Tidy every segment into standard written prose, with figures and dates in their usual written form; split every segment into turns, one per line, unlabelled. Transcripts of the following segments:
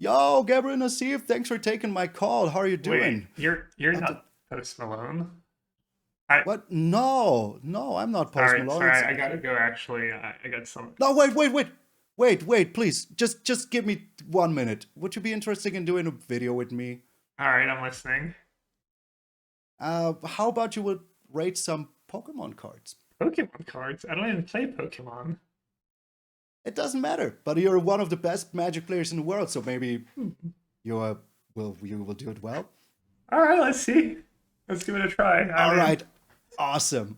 Yo, Gabriel Nassif, thanks for taking my call. How are you
Wait,
doing?
you're
And
not Post Malone? I
what? No, no, I'm not Post
sorry,
Malone. It's
sorry, I gotta go. Actually, I got some.
no, wait, please. Just give me 1 minute. Would you be interested in doing a video with me?
All right, I'm listening.
How about you would rate some Pokemon cards?
Pokemon cards. I don't even play Pokemon.
It doesn't matter, but you're one of the best Magic players in the world, so maybe you will do it well.
All right, let's see. Let's give it a try. I'm
All
in.
right, awesome.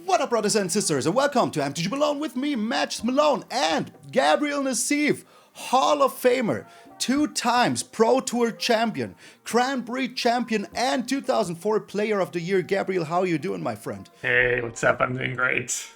What up, brothers and sisters, and welcome to MTG Malone with me, MTG Malone, and Gabriel Nassif, Hall of Famer, 2 times Pro Tour champion, Grand Prix champion, and 2004 Player of the Year. Gabriel, how are you doing, my friend?
Hey, what's up? I'm doing great.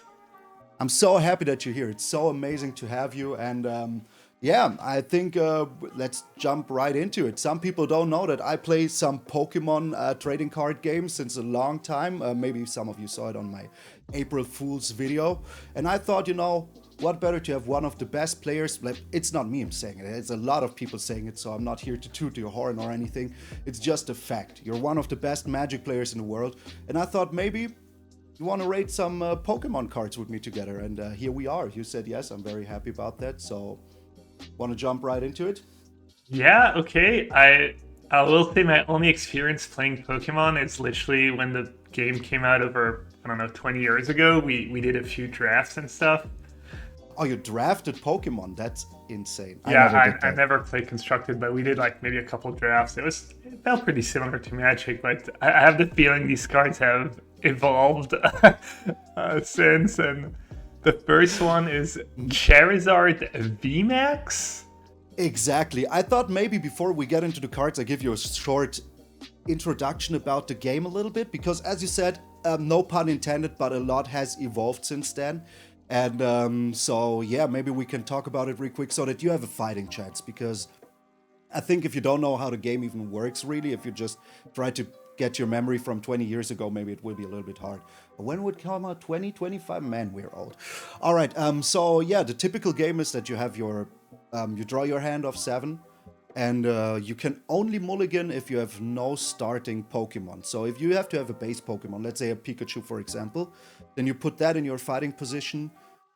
I'm so happy that you're here. It's so amazing to have you, and yeah, I think let's jump right into it. Some people don't know that I play some Pokemon trading card games since a long time. Maybe some of you saw it on my April Fool's video. And I thought, what better to have one of the best players? Like, it's not me I'm saying it. It's a lot of people saying it, so I'm not here to toot your horn or anything. It's just a fact. You're one of the best Magic players in the world. And I thought maybe you want to rate some Pokemon cards with me together. And here we are. You said yes. I'm very happy about that. So want to jump right into it?
Yeah, okay. I will say my only experience playing Pokemon is literally when the game came out over, I don't know, 20 years ago. We did a few drafts and stuff.
Oh, you drafted Pokemon? That's insane. I
Yeah,
never did
I
that.
never played Constructed, but we did like maybe a couple drafts. It felt pretty similar to Magic, but I have the feeling these cards have evolved since. And the first one is Charizard VMAX.
Exactly. I thought maybe before we get into the cards, I give you a short introduction about the game a little bit, because as you said, no pun intended, but a lot has evolved since then. And so, yeah, maybe we can talk about it real quick so that you have a fighting chance, because I think if you don't know how the game even works, really, if you just try to get your memory from 20 years ago, maybe it will be a little bit hard. But when would come out? 2025? Man, we're old. All right, so yeah, the typical game is that you have your, you draw your hand of 7, and you can only mulligan if you have no starting Pokemon. So if you have to have a base Pokemon, let's say a Pikachu, for example, then you put that in your fighting position,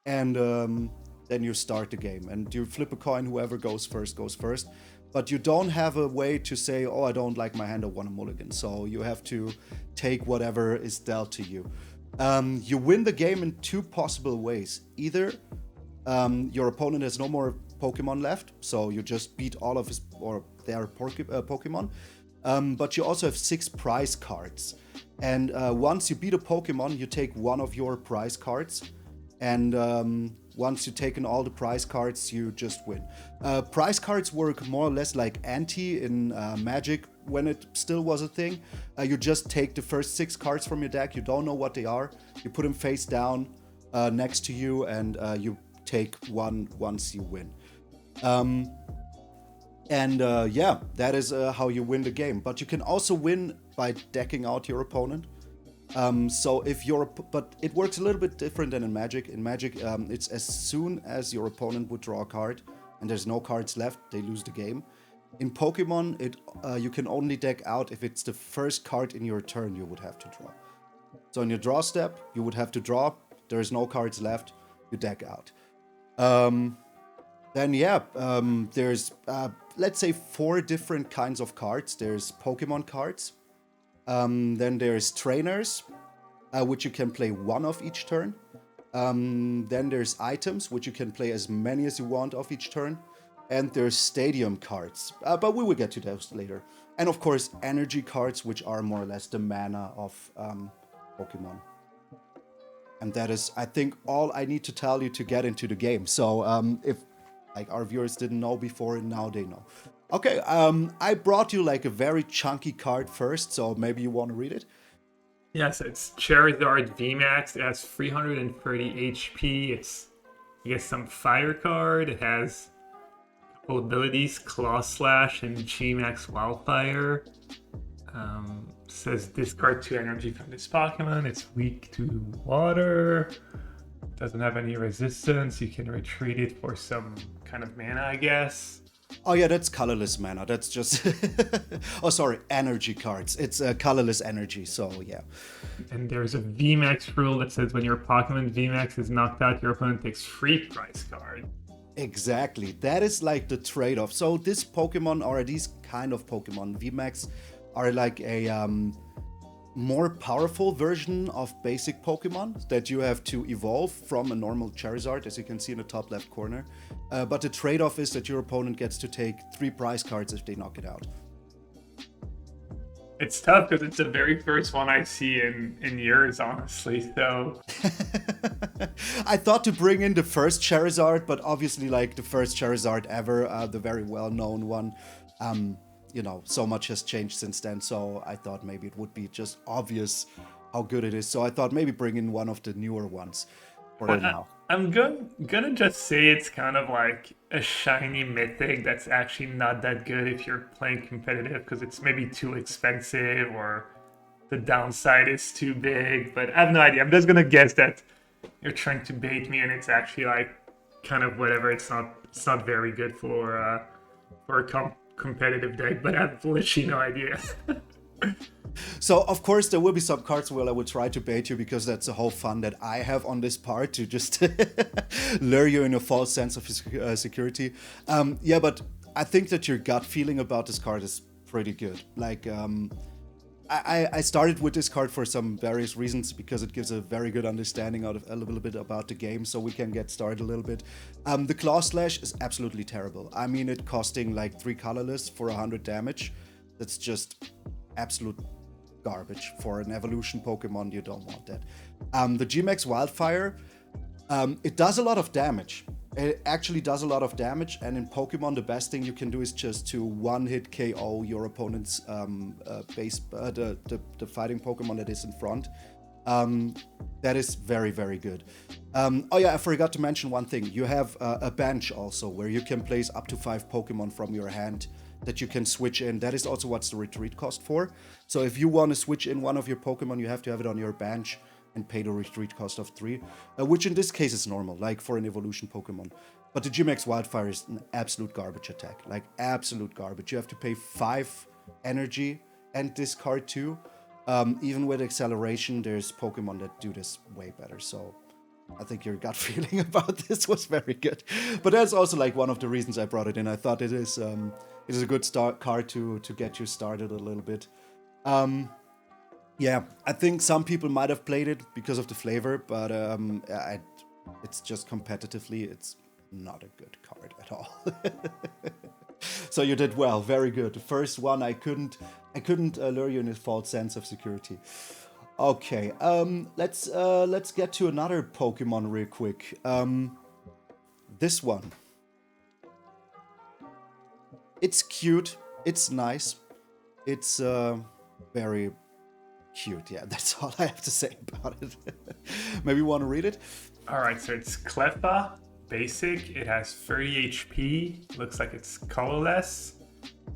and then you start the game. And you flip a coin, whoever goes first goes first. But you don't have a way to say, oh, I don't like my hand, I want a mulligan. So you have to take whatever is dealt to you. You win the game in 2 possible ways. Either your opponent has no more Pokemon left, so you just beat all of his or their Pokemon. But you also have 6 prize cards. And once you beat a Pokemon, you take one of your prize cards. And once you've taken all the prize cards, you just win. Prize cards work more or less like ante in Magic when it still was a thing. You just take the first 6 cards from your deck. You don't know what they are. You put them face down next to you, and you take one once you win. Yeah, that is how you win the game. But you can also win by decking out your opponent. So if you're, but it works a little bit different than in Magic. In Magic, it's as soon as your opponent would draw a card and there's no cards left, they lose the game. In Pokemon, you can only deck out if it's the first card in your turn you would have to draw. So in your draw step, you would have to draw. There is no cards left, you deck out. Then yeah, there's let's say 4 different kinds of cards. There's Pokemon cards. Then there's trainers, which you can play 1 of each turn. Then there's items, which you can play as many as you want of each turn. And there's stadium cards, but we will get to those later. And of course, energy cards, which are more or less the mana of Pokemon. And that is, I think, all I need to tell you to get into the game. So if like our viewers didn't know before, now they know. Okay, I brought you like a very chunky card first, so maybe you want to read it?
Yes, it's Charizard VMAX. It has 330 HP. It's, I guess, some fire card. It has Full abilities, Claw Slash and GMAX Wildfire. Says discard 2 energy from this Pokemon. It's weak to water. Doesn't have any resistance. You can retreat it for some kind of mana, I guess.
Oh yeah, that's colorless mana. That's just... oh, sorry, energy cards. It's colorless energy, so yeah.
And there's a VMAX rule that says when your Pokemon VMAX is knocked out, your opponent takes free prize card.
Exactly. That is like the trade-off. So this Pokemon, or these kind of Pokemon, VMAX, are like a more powerful version of basic Pokemon that you have to evolve from a normal Charizard, as you can see in the top left corner. But the trade-off is that your opponent gets to take 3 prize cards if they knock it out.
It's tough because it's the very first one I see in years, honestly, so...
I thought to bring in the first Charizard, but obviously like the first Charizard ever, the very well-known one. You know, so much has changed since then, so I thought maybe it would be just obvious how good it is. So I thought maybe bring in one of the newer ones for now.
I'm gonna just say it's kind of like a shiny mythic that's actually not that good if you're playing competitive because it's maybe too expensive or the downside is too big, but I have no idea. I'm just gonna guess that you're trying to bait me and it's actually like kind of whatever. It's not very good for a competitive deck, but I have literally no idea.
So, of course, there will be some cards where I will try to bait you because that's the whole fun that I have on this part, to just lure you in a false sense of security. Yeah, but I think that your gut feeling about this card is pretty good. Like, I started with this card for some various reasons because it gives a very good understanding of a little bit about the game, so we can get started a little bit. The Claw Slash is absolutely terrible. I mean, it costing like 3 colorless for 100 damage. That's just absolute garbage for an evolution Pokemon. You don't want that. The GMAX Wildfire, it does a lot of damage. It actually does a lot of damage, and in Pokemon, the best thing you can do is just to one-hit KO your opponent's the fighting Pokemon that is in front. That is very, very good. Oh yeah, I forgot to mention one thing. You have a bench also, where you can place up to 5 Pokemon from your hand that you can switch in. That is also what's the retreat cost for. So if you want to switch in one of your Pokemon, you have to have it on your bench and pay the retreat cost of 3, which in this case is normal, like for an evolution Pokemon. But the GMAX Wildfire is an absolute garbage attack, like absolute garbage. You have to pay 5 energy and discard 2. Even with acceleration, there's Pokemon that do this way better. So I think your gut feeling about this was very good. But that's also like one of the reasons I brought it in. I thought it is a good card to get you started a little bit. Yeah, I think some people might have played it because of the flavor, but it's just competitively, it's not a good card at all. So you did well, very good. The first one, I couldn't lure you in a false sense of security. Okay, let's get to another Pokemon real quick. This one. It's cute. It's nice. It's very cute. Yeah, that's all I have to say about it. Maybe you want to read it?
All right, so it's Cleffa, basic. It has 30 HP. Looks like it's colorless.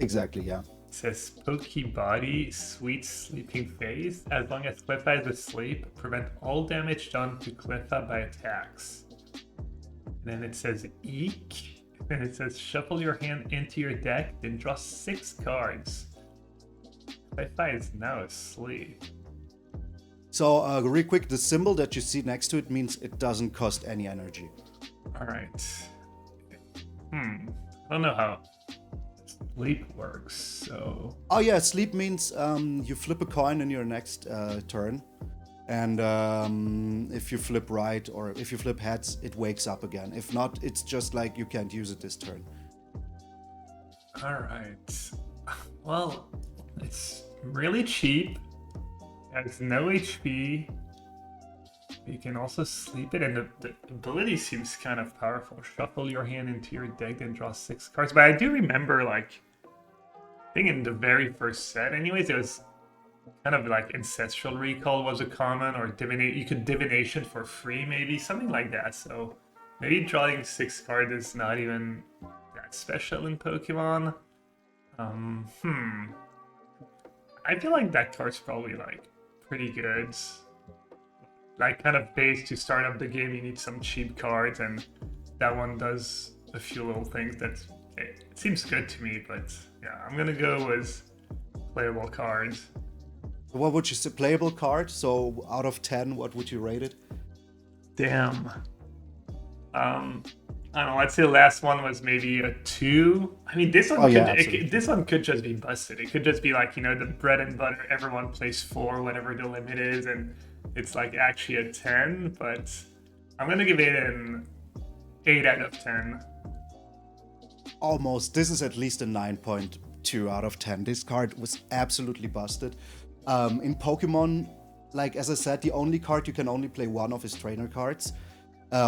Exactly, yeah.
It says Pokey Body, Sweet Sleeping Phase. As long as Cleffa is asleep, prevent all damage done to Cleffa by attacks. And then it says Eek. And it says shuffle your hand into your deck, then draw 6 cards. Cleffa is now asleep.
So, real quick, the symbol that you see next to it means it doesn't cost any energy.
Alright. I don't know how sleep works, so...
Oh yeah, sleep means you flip a coin in your next turn. And if you flip right or if you flip heads, it wakes up again. If not, it's just like you can't use it this turn.
Alright. Well, it's really cheap. Has no HP. You can also sleep it, and the ability seems kind of powerful. Shuffle your hand into your deck and draw 6 cards. But I do remember, like, I think in the very first set, anyways, it was kind of like Ancestral Recall was a common, or you could Divination for free, maybe, something like that. So maybe drawing 6 cards is not even that special in Pokemon. I feel like that card's probably like pretty good. Like kind of base to start up the game, you need some cheap cards, and that one does a few little things that it seems good to me. But yeah, I'm gonna go with playable cards.
What would you say? Playable card? So out of 10, what would you rate it?
Damn. I don't know. Let's say the last one was maybe a 2. I mean, this one this one could just be busted. It could just be like, you know, the bread and butter. Everyone plays 4, whatever the limit is, and it's like actually a 10. But I'm gonna give it an 8 out of 10.
Almost. This is at least a 9.2 out of 10. This card was absolutely busted. In Pokemon, like as I said, the only card you can only play one of is trainer cards.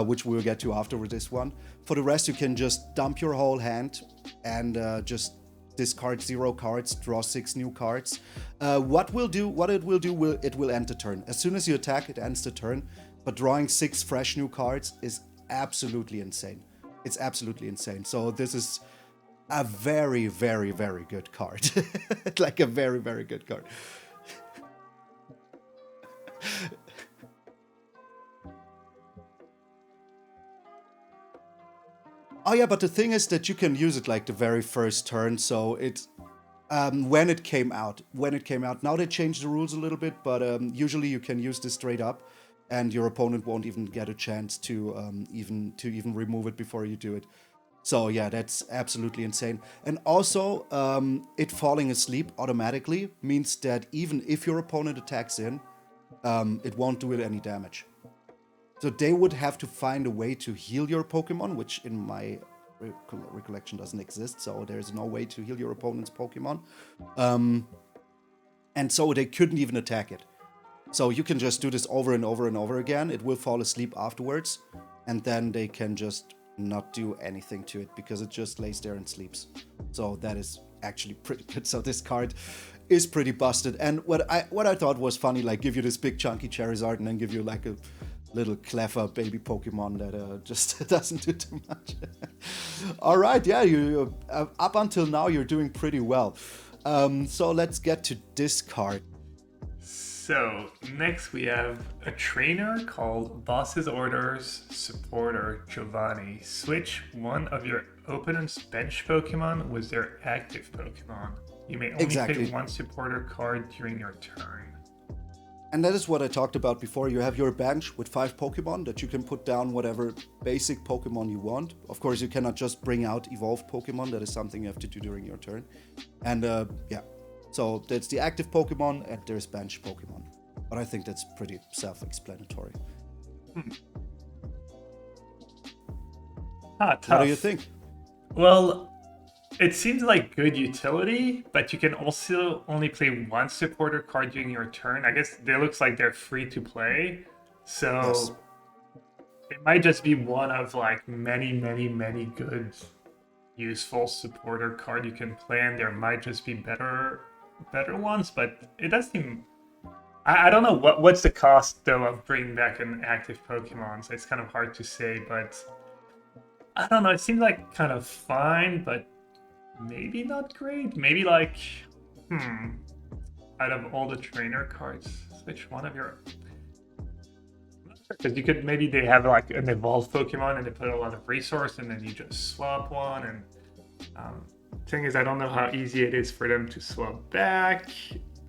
Which we'll get to after with this one. For the rest, you can just dump your whole hand and just discard 0 cards, draw 6 new cards. What it will end the turn. As soon as you attack, it ends the turn. But drawing 6 fresh new cards is absolutely insane. It's absolutely insane. So this is a very, very, very good card. Like a very, very good card. Oh yeah, but the thing is that you can use it like the very first turn, so it's when it came out. Now they changed the rules a little bit, but usually you can use this straight up, and your opponent won't even get a chance to even remove it before you do it. So yeah, that's absolutely insane. And also, it falling asleep automatically means that even if your opponent attacks in, it won't do it any damage. So they would have to find a way to heal your Pokemon, which in my recollection doesn't exist. So there's no way to heal your opponent's Pokemon. And so they couldn't even attack it. So you can just do this over and over and over again. It will fall asleep afterwards. And then they can just not do anything to it because it just lays there and sleeps. So that is actually pretty good. So this card is pretty busted. And what I thought was funny, like give you this big chunky Charizard and then give you like a little Cleffa baby Pokemon that just doesn't do too much. All right, yeah, you up until now you're doing pretty well. So let's get to this card.
So next we have a trainer called Boss's Orders Supporter Giovanni. Switch one of your opponent's bench Pokemon with their active Pokemon. You may only pick one supporter card during your turn.
And that is what I talked about before. You have your bench with 5 Pokemon that you can put down whatever basic Pokemon you want. Of course, you cannot just bring out evolved Pokemon. That is something you have to do during your turn. And yeah, so that's the active Pokemon and there's bench Pokemon. But I think that's pretty self-explanatory.
Tough.
What do you think?
Well, it seems like good utility, but you can also only play one supporter card during your turn. I guess it looks like they're free to play. So yes. It might just be one of like many, many, many good useful supporter card you can play, and there might just be better ones, but it does seem... I don't know what's the cost though of bringing back an active Pokemon, so it's kind of hard to say, but I don't know, it seems like kind of fine, but maybe not great. Maybe like, out of all the trainer cards, switch one of your... Because you could, maybe they have like an evolved Pokemon and they put a lot of resource and then you just swap one. And thing is, I don't know how easy it is for them to swap back.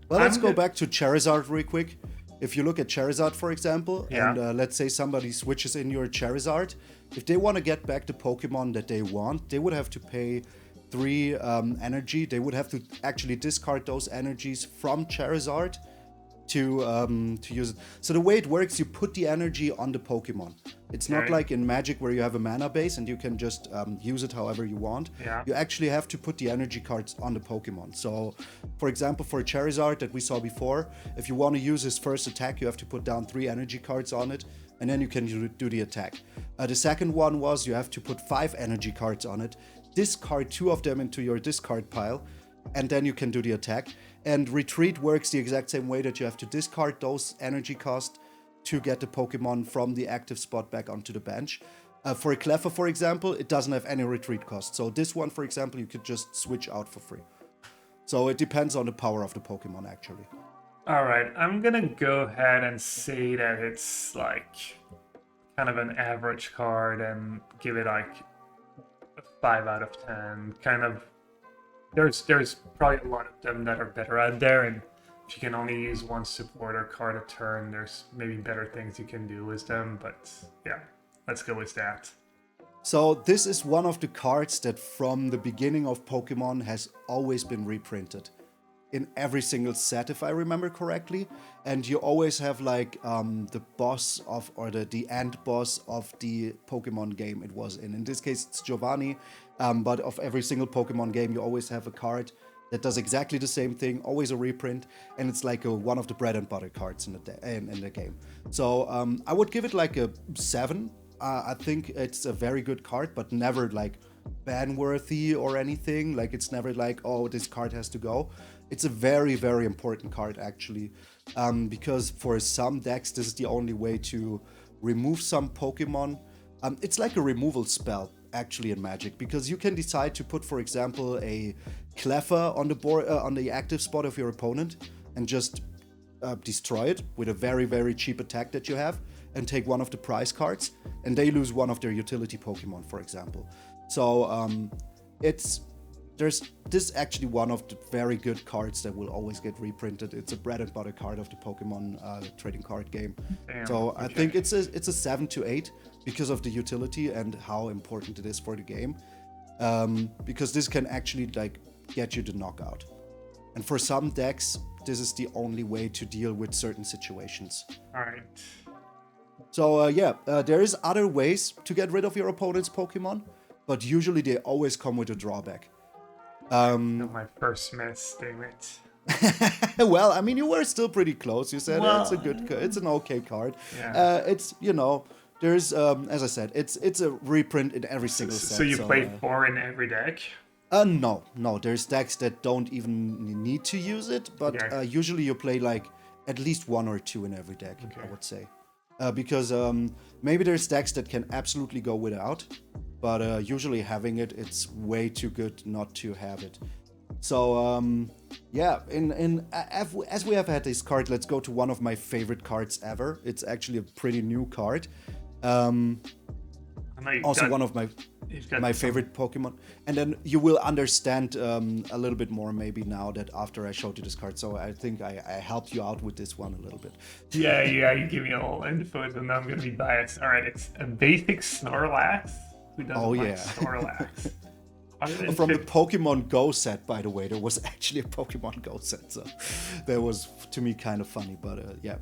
Well, let's go back to Charizard real quick. If you look at Charizard, for example, and let's say somebody switches in your Charizard, if they want to get back the Pokemon that they want, they would have to pay 3 energy. They would have to actually discard those energies from Charizard to use it. So the way it works, you put the energy on the Pokemon. It's not like in Magic where you have a mana base and you can just use it however you want. Yeah. You actually have to put the energy cards on the Pokemon. So, for example, for Charizard that we saw before, if you want to use his first attack, you have to put down 3 energy cards on it, and then you can do the attack. The second one was you have to put 5 energy cards on it, discard 2 of them into your discard pile, and then you can do the attack. And retreat works the exact same way, that you have to discard those energy costs to get the Pokemon from the active spot back onto the bench. For a Cleffa, for example, it doesn't have any retreat cost. So this one, for example, you could just switch out for free. So it depends on the power of the Pokemon, actually.
All right, I'm gonna go ahead and say that it's like kind of an average card and give it like a 5 out of 10. Kind of, there's probably a lot of them that are better out there, and if you can only use one supporter card a turn, there's maybe better things you can do with them. But yeah, let's go with that.
So this is one of the cards that from the beginning of Pokemon has always been reprinted in every single set, if I remember correctly. And you always have like the boss of, or the end boss of the Pokemon game it was in. In this case, it's Giovanni, but of every single Pokemon game, you always have a card that does exactly the same thing, always a reprint, and it's like one of the bread and butter cards in the game. So I would give it like a 7. I think it's a very good card, but never like ban-worthy or anything. Like it's never like, oh, this card has to go. It's a very, very important card actually, because for some decks, this is the only way to remove some Pokemon. It's like a removal spell actually in Magic, because you can decide to put, for example, a Cleffa on the board, on the active spot of your opponent, and just destroy it with a very, very cheap attack that you have, and take one of the prize cards, and they lose one of their utility Pokemon, for example. So this actually one of the very good cards that will always get reprinted. It's a bread and butter card of the Pokemon trading card game.
Damn,
so
okay.
I think it's a 7 to 8 because of the utility and how important it is for the game. Because this can actually like get you the knockout. And for some decks, this is the only way to deal with certain situations.
All right.
So there is other ways to get rid of your opponent's Pokemon, but usually they always come with a drawback.
My first miss, damn it.
Well, I mean, you were still pretty close. You said
Well,
it's an okay card.
Yeah.
It's, there's, as I said, it's a reprint in every single set.
So you play 4 in every deck?
No. There's decks that don't even need to use it, but usually you play like at least 1 or 2 in every deck, I would say. Because maybe there's decks that can absolutely go without, but usually having it, it's way too good not to have it. So as we have had this card, let's go to one of my favorite cards ever. It's actually a pretty new card. Also one of my favorite Pokemon. And then you will understand a little bit more maybe now that after I showed you this card. So I think I helped you out with this one a little bit.
Yeah, you give me all info, and I'm going to be biased. All right, it's a basic Snorlax. Who doesn't like Snorlax?
From the Pokemon Go set, by the way, there was actually a Pokemon Go set. So that was, to me, kind of funny, but yeah.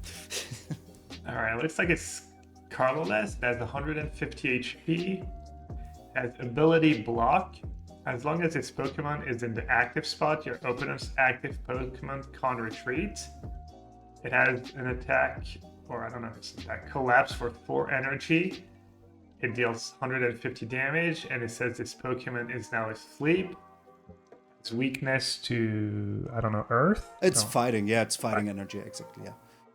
All right, looks like it's colorless. It has 150 HP. Has ability block. As long as its Pokemon is in the active spot, your opponent's active Pokemon can't retreat. It has an attack, or I don't know if it's an attack, collapse for 4 energy. It deals 150 damage, and it says this Pokemon is now asleep. Its weakness to, I don't know, Earth?
It's fighting, it's fighting energy, exactly, yeah.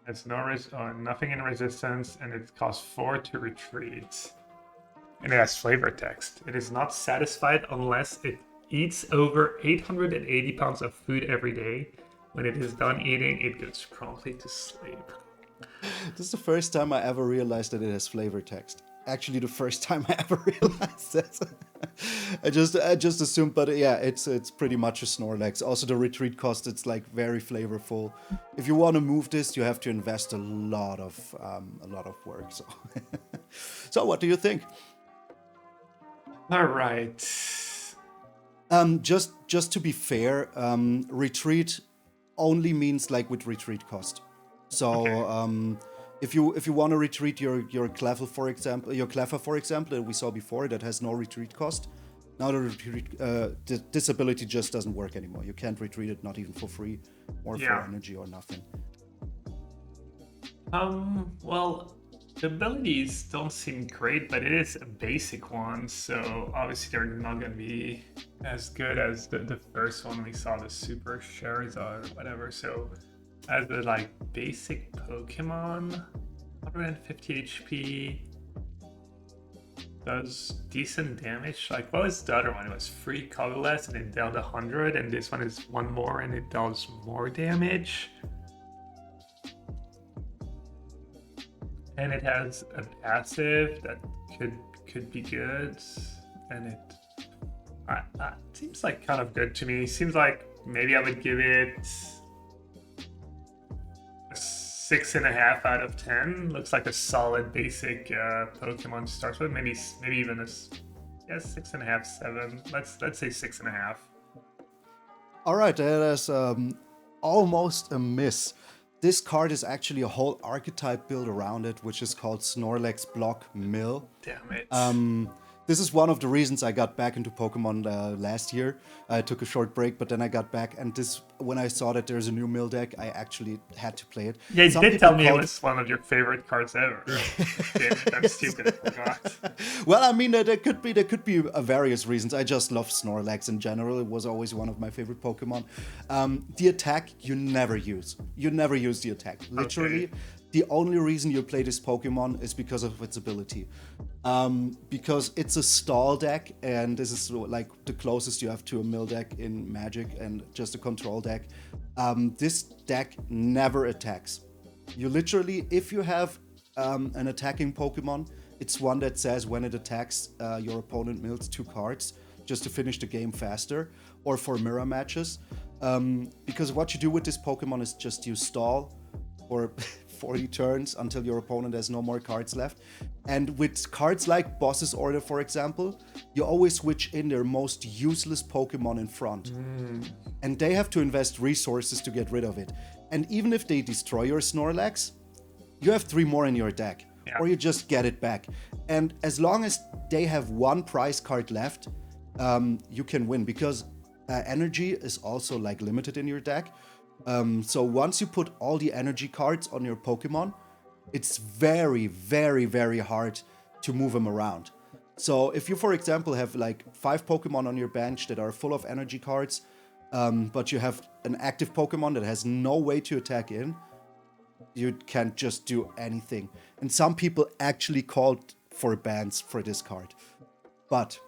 It's nothing in resistance, and it costs 4 to retreat. And it has flavor text. It is not satisfied unless it eats over 880 pounds of food every day. When it is done eating, it goes promptly to sleep.
This is the first time I ever realized that it has flavor text. Actually, the first time I ever realized that. I just assumed, but yeah, it's pretty much a Snorlax. Also, the retreat cost, it's like very flavorful. If you want to move this, you have to invest a lot of work. So, so what do you think?
All right.
Just to be fair, retreat only means like with retreat cost. So if you want to retreat your Cleffa, for example, that we saw before, that has no retreat cost. Now the retreat this ability just doesn't work anymore. You can't retreat it, not even for free, or for energy or nothing.
Well, the abilities don't seem great, but it is a basic one, so obviously they're not going to be as good as the first one we saw, the Super Charizard or whatever. So as the like basic Pokemon, 150 HP. does decent damage. Like, what was the other one? It was 3 colorless and it dealt 100, and this one is 1 more and it does more damage. And it has a passive that could be good, and it seems like kind of good to me. Seems like maybe I would give it a 6.5 out of 10. Looks like a solid basic Pokemon to start with. Maybe even a 6.5, 7. Let's say 6.5.
All right, that is almost a miss. This card is actually a whole archetype built around it, which is called Snorlax Block Mill.
Damn it.
This is one of the reasons I got back into Pokemon last year. I took a short break, but then I got back, and when I saw that there's a new mill deck, I actually had to play it.
Yeah, you did tell me it was one of your favorite cards ever. Damn it, I'm stupid, I forgot.
Well, I mean, there could be various reasons. I just love Snorlax in general. It was always one of my favorite Pokemon. The attack, you never use. You never use the attack. Literally. Okay. The only reason you play this Pokemon is because of its ability. Because it's a stall deck, and this is like the closest you have to a mill deck in Magic and just a control deck. This deck never attacks. You literally, if you have an attacking Pokemon, it's one that says when it attacks, your opponent mills 2 cards just to finish the game faster, or for mirror matches. Because what you do with this Pokemon is just you stall for 40 turns until your opponent has no more cards left. And with cards like Boss's Order, for example, you always switch in their most useless Pokemon in front. And they have to invest resources to get rid of it. And even if they destroy your Snorlax, you have 3 more in your deck. Yeah. Or you just get it back. And as long as they have 1 prize card left, you can win, because energy is also like limited in your deck. So once you put all the energy cards on your Pokemon, it's very, very, very hard to move them around. So if you, for example, have like 5 Pokemon on your bench that are full of energy cards, but you have an active Pokemon that has no way to attack in, you can't just do anything. And some people actually called for bans for this card. But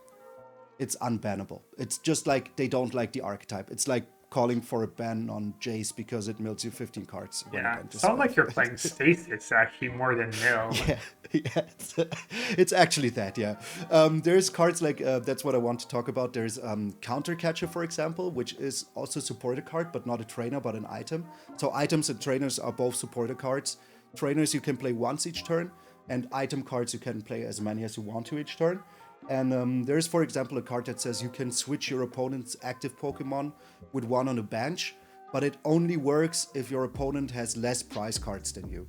it's unbannable. It's just like they don't like the archetype. It's like calling for a ban on Jace because it mills you 15 cards.
Yeah, it sounds like you're playing Stasis actually more than mill.
Yeah, it's actually that, yeah. There's cards like, that's what I want to talk about. There's Counter Catcher, for example, which is also a supporter card, but not a trainer, but an item. So items and trainers are both supporter cards. Trainers you can play once each turn, and item cards you can play as many as you want to each turn. And there's, for example, a card that says you can switch your opponent's active Pokemon with one on the bench, but it only works if your opponent has less prize cards than you.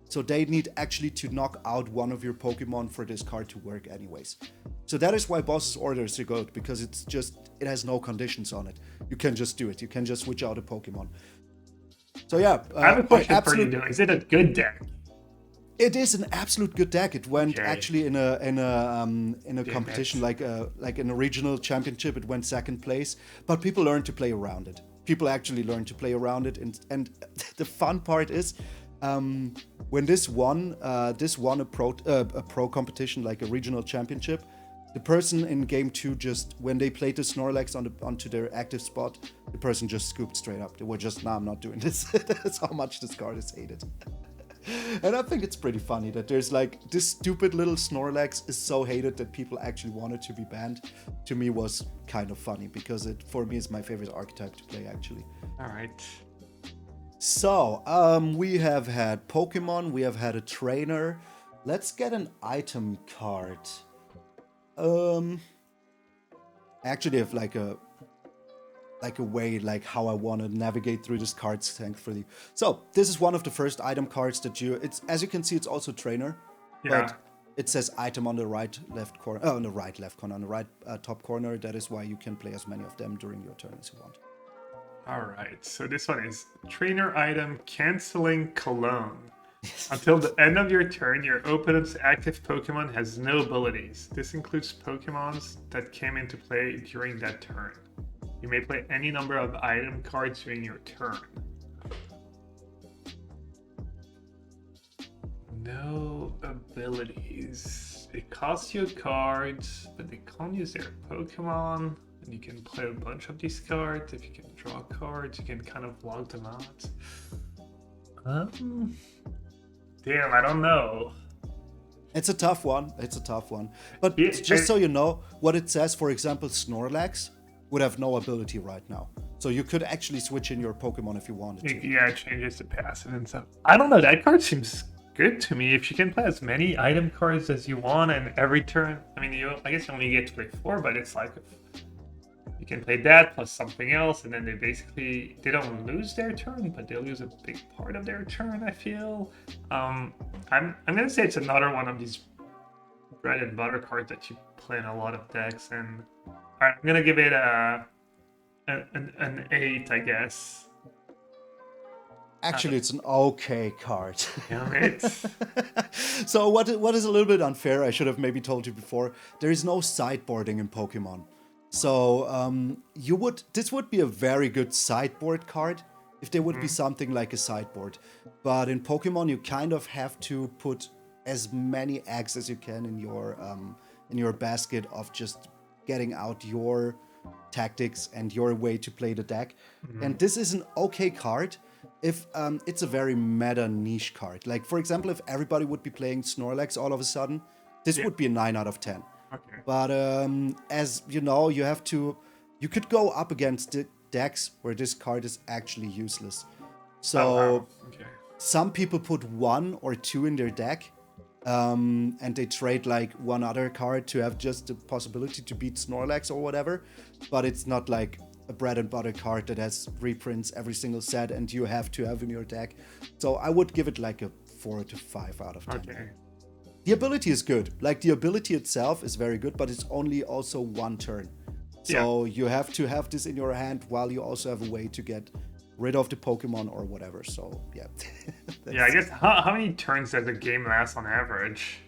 So they need actually to knock out one of your Pokemon for this card to work anyways. So that is why Boss's Order is so good, because it has no conditions on it. You can just do it. You can just switch out a Pokemon. So yeah.
I have a question for you, though. Is it a good deck?
It is an absolute good deck. It went actually in a competition like in a regional championship. It went 2nd place, but people learned to play around it. People actually learned to play around it, and the fun part is when this won a pro competition like a regional championship. The person in game 2 just, when they played the Snorlax onto their active spot, the person just scooped straight up. They were just, nah, I'm not doing this. That's how much this card is hated. And I think it's pretty funny that there's like, this stupid little Snorlax is so hated that people actually want it to be banned. To me was kind of funny, because it, for me, is my favorite archetype to play, actually.
All right.
So, we have had Pokemon, we have had a trainer. Let's get an item card. Actually have like a way like how I want to navigate through this cards, thankfully. So this is one of the first item cards that it's, as you can see, it's also trainer, but it says item on the right left corner, on the right top corner. That is why you can play as many of them during your turn as you want.
All right, so this one is trainer item canceling Cologne. Until the end of your turn, your opponent's active Pokemon has no abilities. This includes Pokemons that came into play during that turn. You may play any number of item cards during your turn. No abilities. They cost you cards, but they can't use their Pokemon. And you can play a bunch of these cards. If you can draw cards, you can kind of log them out. Damn, I don't know.
It's a tough one. It's a tough one. But
Yeah,
just so you know, what it says, for example, Snorlax would have no ability right now. So you could actually switch in your Pokemon if you wanted to.
Yeah, it changes to passive and stuff. I don't know, that card seems good to me. If you can play as many item cards as you want and every turn, I mean, I guess you only get to play 4, but it's like you can play that plus something else, and then they don't lose their turn, but they lose a big part of their turn, I feel. I'm gonna say it's another one of these bread and butter cards that you play in a lot of decks, and I'm gonna give it an 8, I guess.
Actually, it's an okay card.
Damn it.
So what is a little bit unfair, I should have maybe told you before, there is no sideboarding in Pokemon. So this would be a very good sideboard card if there would be something like a sideboard. But in Pokemon, you kind of have to put as many eggs as you can in your basket of just getting out your tactics and your way to play the deck. And this is an okay card if it's a very meta niche card. Like, for example, if everybody would be playing Snorlax all of a sudden, this would be a 9 out of 10.
Okay.
But as you know, you could go up against the decks where this card is actually useless. So some people put 1 or 2 in their deck, and they trade like one other card to have just the possibility to beat Snorlax or whatever. But it's not like a bread and butter card that has reprints every single set and you have to have in your deck. So I would give it like a 4 to 5 out of 10.
Okay.
The ability is good. Like, the ability itself is very good, but it's only also 1 turn. So you have to have this in your hand while you also have a way to get rid of the Pokemon or whatever. So, yeah.
Yeah, I guess, how many turns does a game last on average?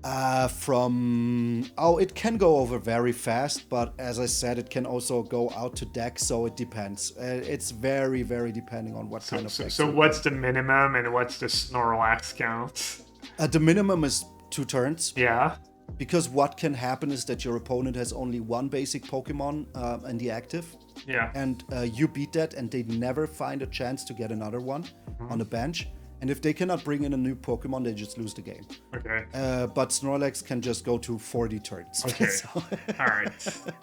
It can go over very fast, but as I said, it can also go out to deck, so it depends. It's very, very depending on what kind of deck.
So what's the minimum and what's the Snorlax count?
The minimum is 2 turns.
Yeah.
Because what can happen is that your opponent has only 1 basic Pokemon in the active.
Yeah.
And you beat that, and they never find a chance to get another one on the bench. And if they cannot bring in a new Pokemon, they just lose the game.
Okay.
But Snorlax can just go to 40 turns.
Okay.
So,
all right.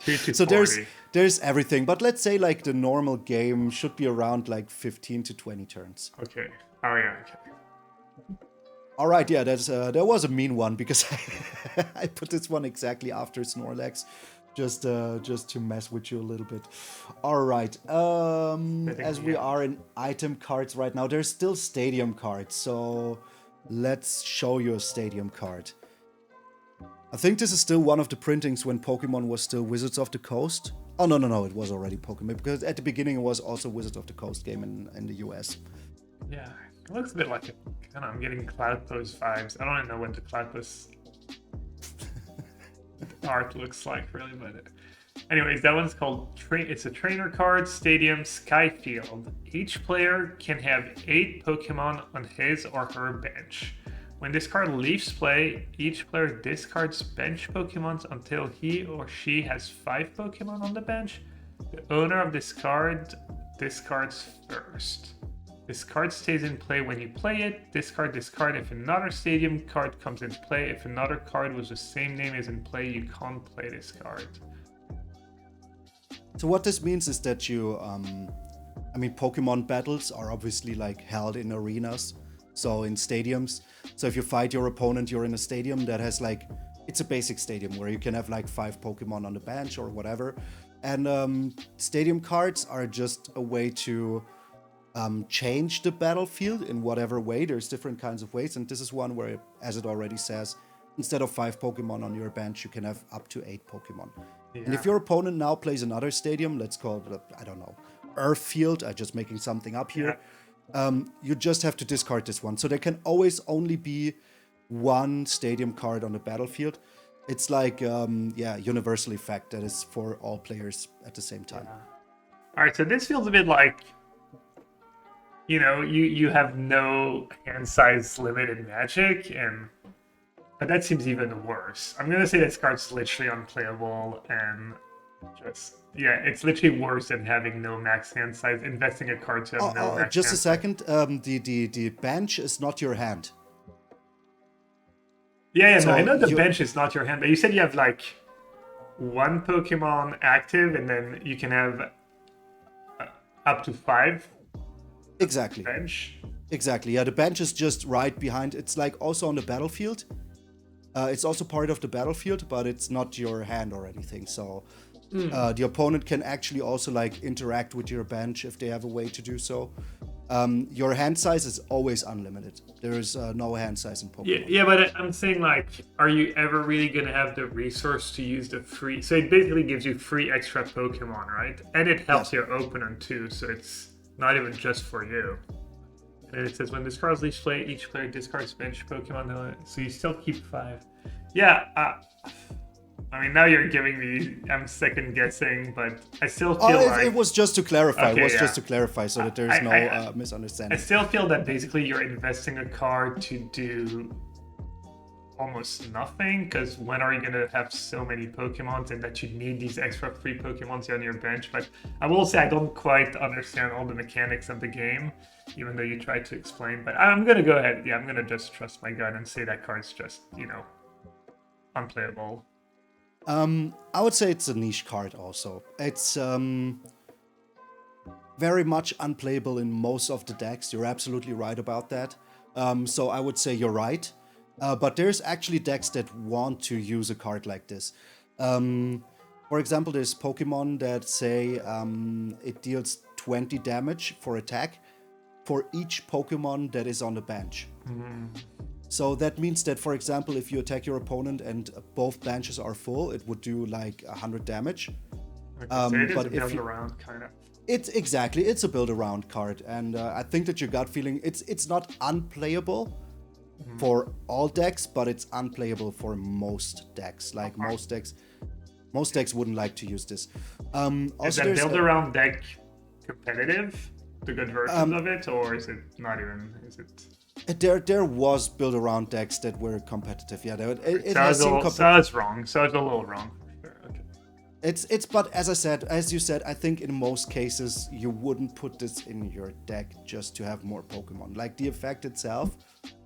2 to
so
40.
there's everything. But let's say like the normal game should be around like 15 to 20 turns.
Okay. Oh yeah. Okay.
All right, yeah, there was a mean one because I put this one exactly after Snorlax, just to mess with you a little bit. All right, as we are in item cards right now, there's still stadium cards, so let's show you a stadium card. I think this is still one of the printings when Pokemon was still Wizards of the Coast. Oh, no, it was already Pokemon, because at the beginning it was also Wizards of the Coast game in the US.
Yeah. It looks a bit like I'm getting Cloud Post vibes. I don't even know what the Cloud Post art looks like, really, but anyways, that one's called it's a trainer card, Stadium Skyfield. Each player can have 8 Pokemon on his or her bench. When this card leaves play, each player discards bench Pokemon until he or she has 5 Pokemon on the bench. The owner of this card discards first. This card stays in play when you play it. Discard if another stadium card comes into play. If another card with the same name is in play, you can't play this card.
So what this means is that you, Pokemon battles are obviously like held in arenas, so in stadiums. So if you fight your opponent, you're in a stadium that has like, it's a basic stadium where you can have like 5 Pokemon on the bench or whatever. And stadium cards are just a way to change the battlefield in whatever way. There's different kinds of ways, and this is one where, as it already says, instead of 5 Pokemon on your bench, you can have up to 8 Pokemon. Yeah. And if your opponent now plays another stadium, let's call it, I don't know, Earth Field, I'm just making something up here, you just have to discard this one. So there can always only be 1 stadium card on the battlefield. It's like, universal effect that is for all players at the same time.
All right, so this feels a bit like, you have no hand size limit in Magic, and But that seems even worse. I'm gonna say this card's literally unplayable and just yeah, it's literally worse than having no max hand size. Investing a card to have no max
just
hand
a second. The bench is not your hand.
Yeah,
So
no, I know the bench is not your hand, but you said you have like one Pokemon active, and then you can have up to 5
Exactly.
bench.
Exactly. Yeah, the bench is just right behind. It's like also on the battlefield. It's also part of the battlefield, but it's not your hand or anything. So the opponent can actually also like interact with your bench if they have a way to do so. Your hand size is always unlimited. There is no hand size in Pokemon.
Yeah, but I'm saying like, are you ever really gonna have the resource to use the free? So it basically gives you free extra Pokemon, right? And it helps your opponent too. So it's not even just for you. And it says when this card is least play, each player discards bench Pokemon. So you still keep 5. Yeah. I mean, now you're giving me. I'm second guessing, but I still feel like
it was just to clarify.
Okay,
it was
yeah.
just to clarify so that there's no misunderstanding.
I still feel that basically you're investing a card to do almost nothing, because when are you going to have so many Pokemons and that you need these extra free Pokemons on your bench? But I will say I don't quite understand all the mechanics of the game, even though you tried to explain. But I'm going to go ahead. Yeah, I'm going to just trust my gut and say that card's just, unplayable.
I would say it's a niche card also. It's very much unplayable in most of the decks. You're absolutely right about that. So I would say you're right. But there's actually decks that want to use a card like this. For example, there's Pokemon that say it deals 20 damage for attack for each Pokemon that is on the bench. So that means that, for example, if you attack your opponent and both benches are full, it would do like 100 damage.
So it is a build around kind of.
It's a build around card, and I think that your gut feeling it's not unplayable for all decks, but it's unplayable for most decks. Like most decks wouldn't like to use this.
Is that build around deck competitive? The good versions of it, or is it not even? Is it?
There was build around decks that were competitive. Yeah,
So it's wrong. So it's a little wrong. Sure, okay.
It's but as you said, I think in most cases you wouldn't put this in your deck just to have more Pokemon. Like the effect itself,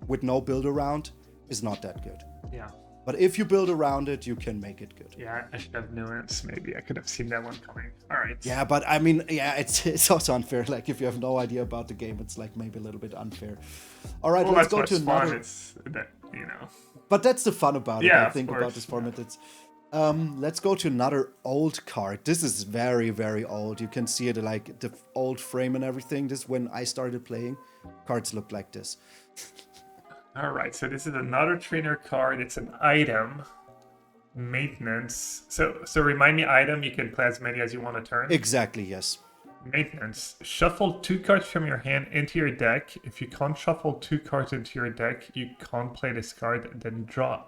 with no build around, is not that good.
Yeah.
But if you build around it, you can make it good.
Yeah, I should have nuance. Maybe I could have seen that one coming. All right.
Yeah, but I mean, yeah, it's also unfair. Like if you have no idea about the game, it's like maybe a little bit unfair. All right, let's go to another.
It's that,
But that's the fun about it.
Yeah,
I think about this format. It's let's go to another old card. This is very, very old. You can see it like the old frame and everything. This when I started playing, cards looked like this.
All right, so this is another trainer card. It's an item, maintenance. So remind me, item. You can play as many as you want to turn.
Exactly. Yes.
Maintenance. Shuffle 2 cards from your hand into your deck. If you can't shuffle 2 cards into your deck, you can't play this card. Then draw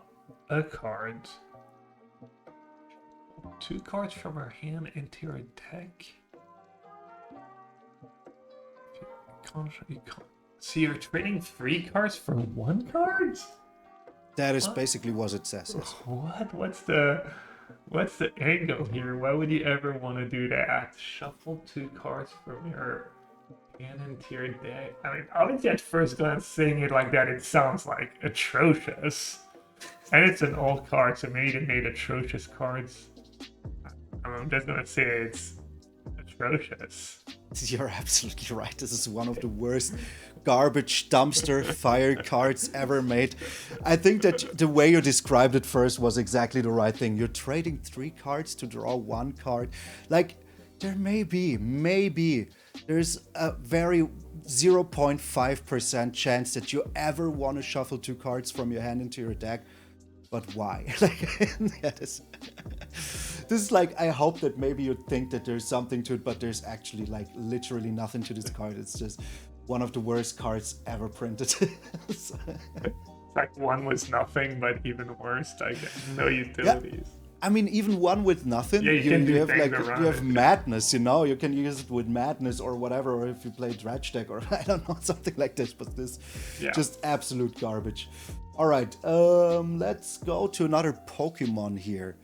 a card. 2 cards from your hand into your deck. You can't. So you're trading 3 cards for 1 card?
That is basically what it says. Yes.
What? What's the angle here? Why would you ever want to do that? Shuffle 2 cards from your hand into your deck. I mean, obviously at first glance, saying it like that, it sounds like atrocious. And it's an old card, so maybe they made atrocious cards. I'm just gonna say it's atrocious.
You're absolutely right. This is one of the worst garbage dumpster fire cards ever made. I think that the way you described it first was exactly the right thing. You're trading 3 cards to draw 1 card. Like, there maybe there's a very 0.5% chance that you ever want to shuffle 2 cards from your hand into your deck. But why? This is like, I hope that maybe you think that there's something to it, but there's actually like literally nothing to this card. It's just one of the worst cards ever printed.
It's like one was nothing, but even worse, like no utilities.
I mean, even one with nothing,
Yeah, you can do
have
things
like
around
you have
it.
madness, you can use it with madness or whatever, or if you play dredge deck or I don't know, something like this. But this, just absolute garbage. All right, let's go to another Pokemon here.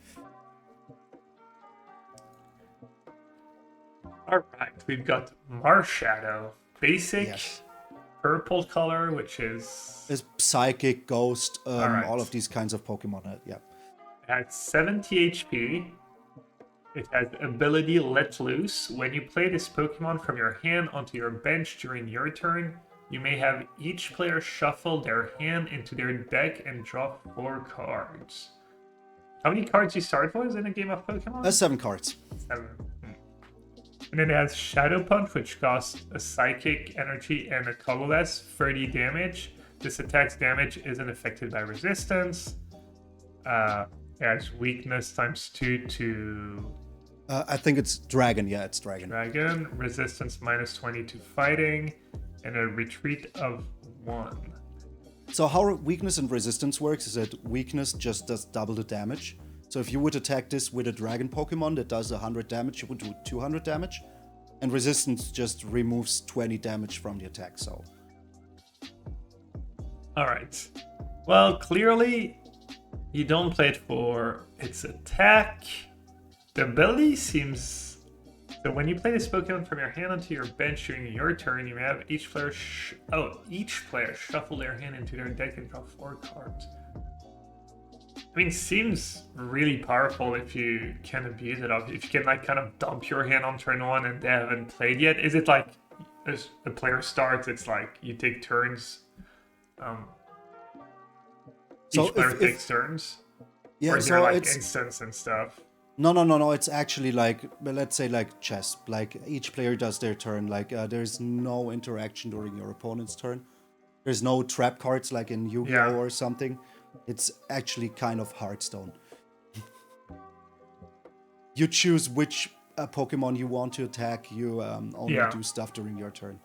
All right, we've got Marshadow, basic, purple color, which is
psychic, ghost,
right.
all of these kinds of Pokemon. Yeah.
It has 70 HP. It has ability Let Loose. When you play this Pokemon from your hand onto your bench during your turn, you may have each player shuffle their hand into their deck and draw 4 cards. How many cards you start with in a game of Pokemon?
7 cards.
7. And then it has Shadow Punch, which costs a Psychic Energy and a colorless, 30 damage. This attack's damage isn't affected by resistance. It has weakness ×2 to...
I think it's Dragon. Yeah, it's Dragon.
Dragon. Resistance -20 to fighting. And a retreat of 1.
So how weakness and resistance works is that weakness just does double the damage. So if you would attack this with a Dragon Pokemon that does 100 damage, you would do 200 damage. And resistance just removes 20 damage from the attack, so... Alright.
Well, clearly, you don't play it for its attack. The ability seems... So when you play this Pokemon from your hand onto your bench during your turn, you have each player shuffle their hand into their deck and draw 4 cards. I mean, seems really powerful if you can abuse it. If you can like kind of dump your hand on turn 1 and they haven't played yet. Is it like as the player starts, it's like you take turns? Each player takes turns?
Yeah,
or is there like instants and stuff?
No. It's actually like, let's say like chess. Like each player does their turn. Like there's no interaction during your opponent's turn. There's no trap cards like in Yu-Gi-Oh or something. It's actually kind of Hearthstone. You choose which Pokemon you want to attack. You only do stuff during your turn.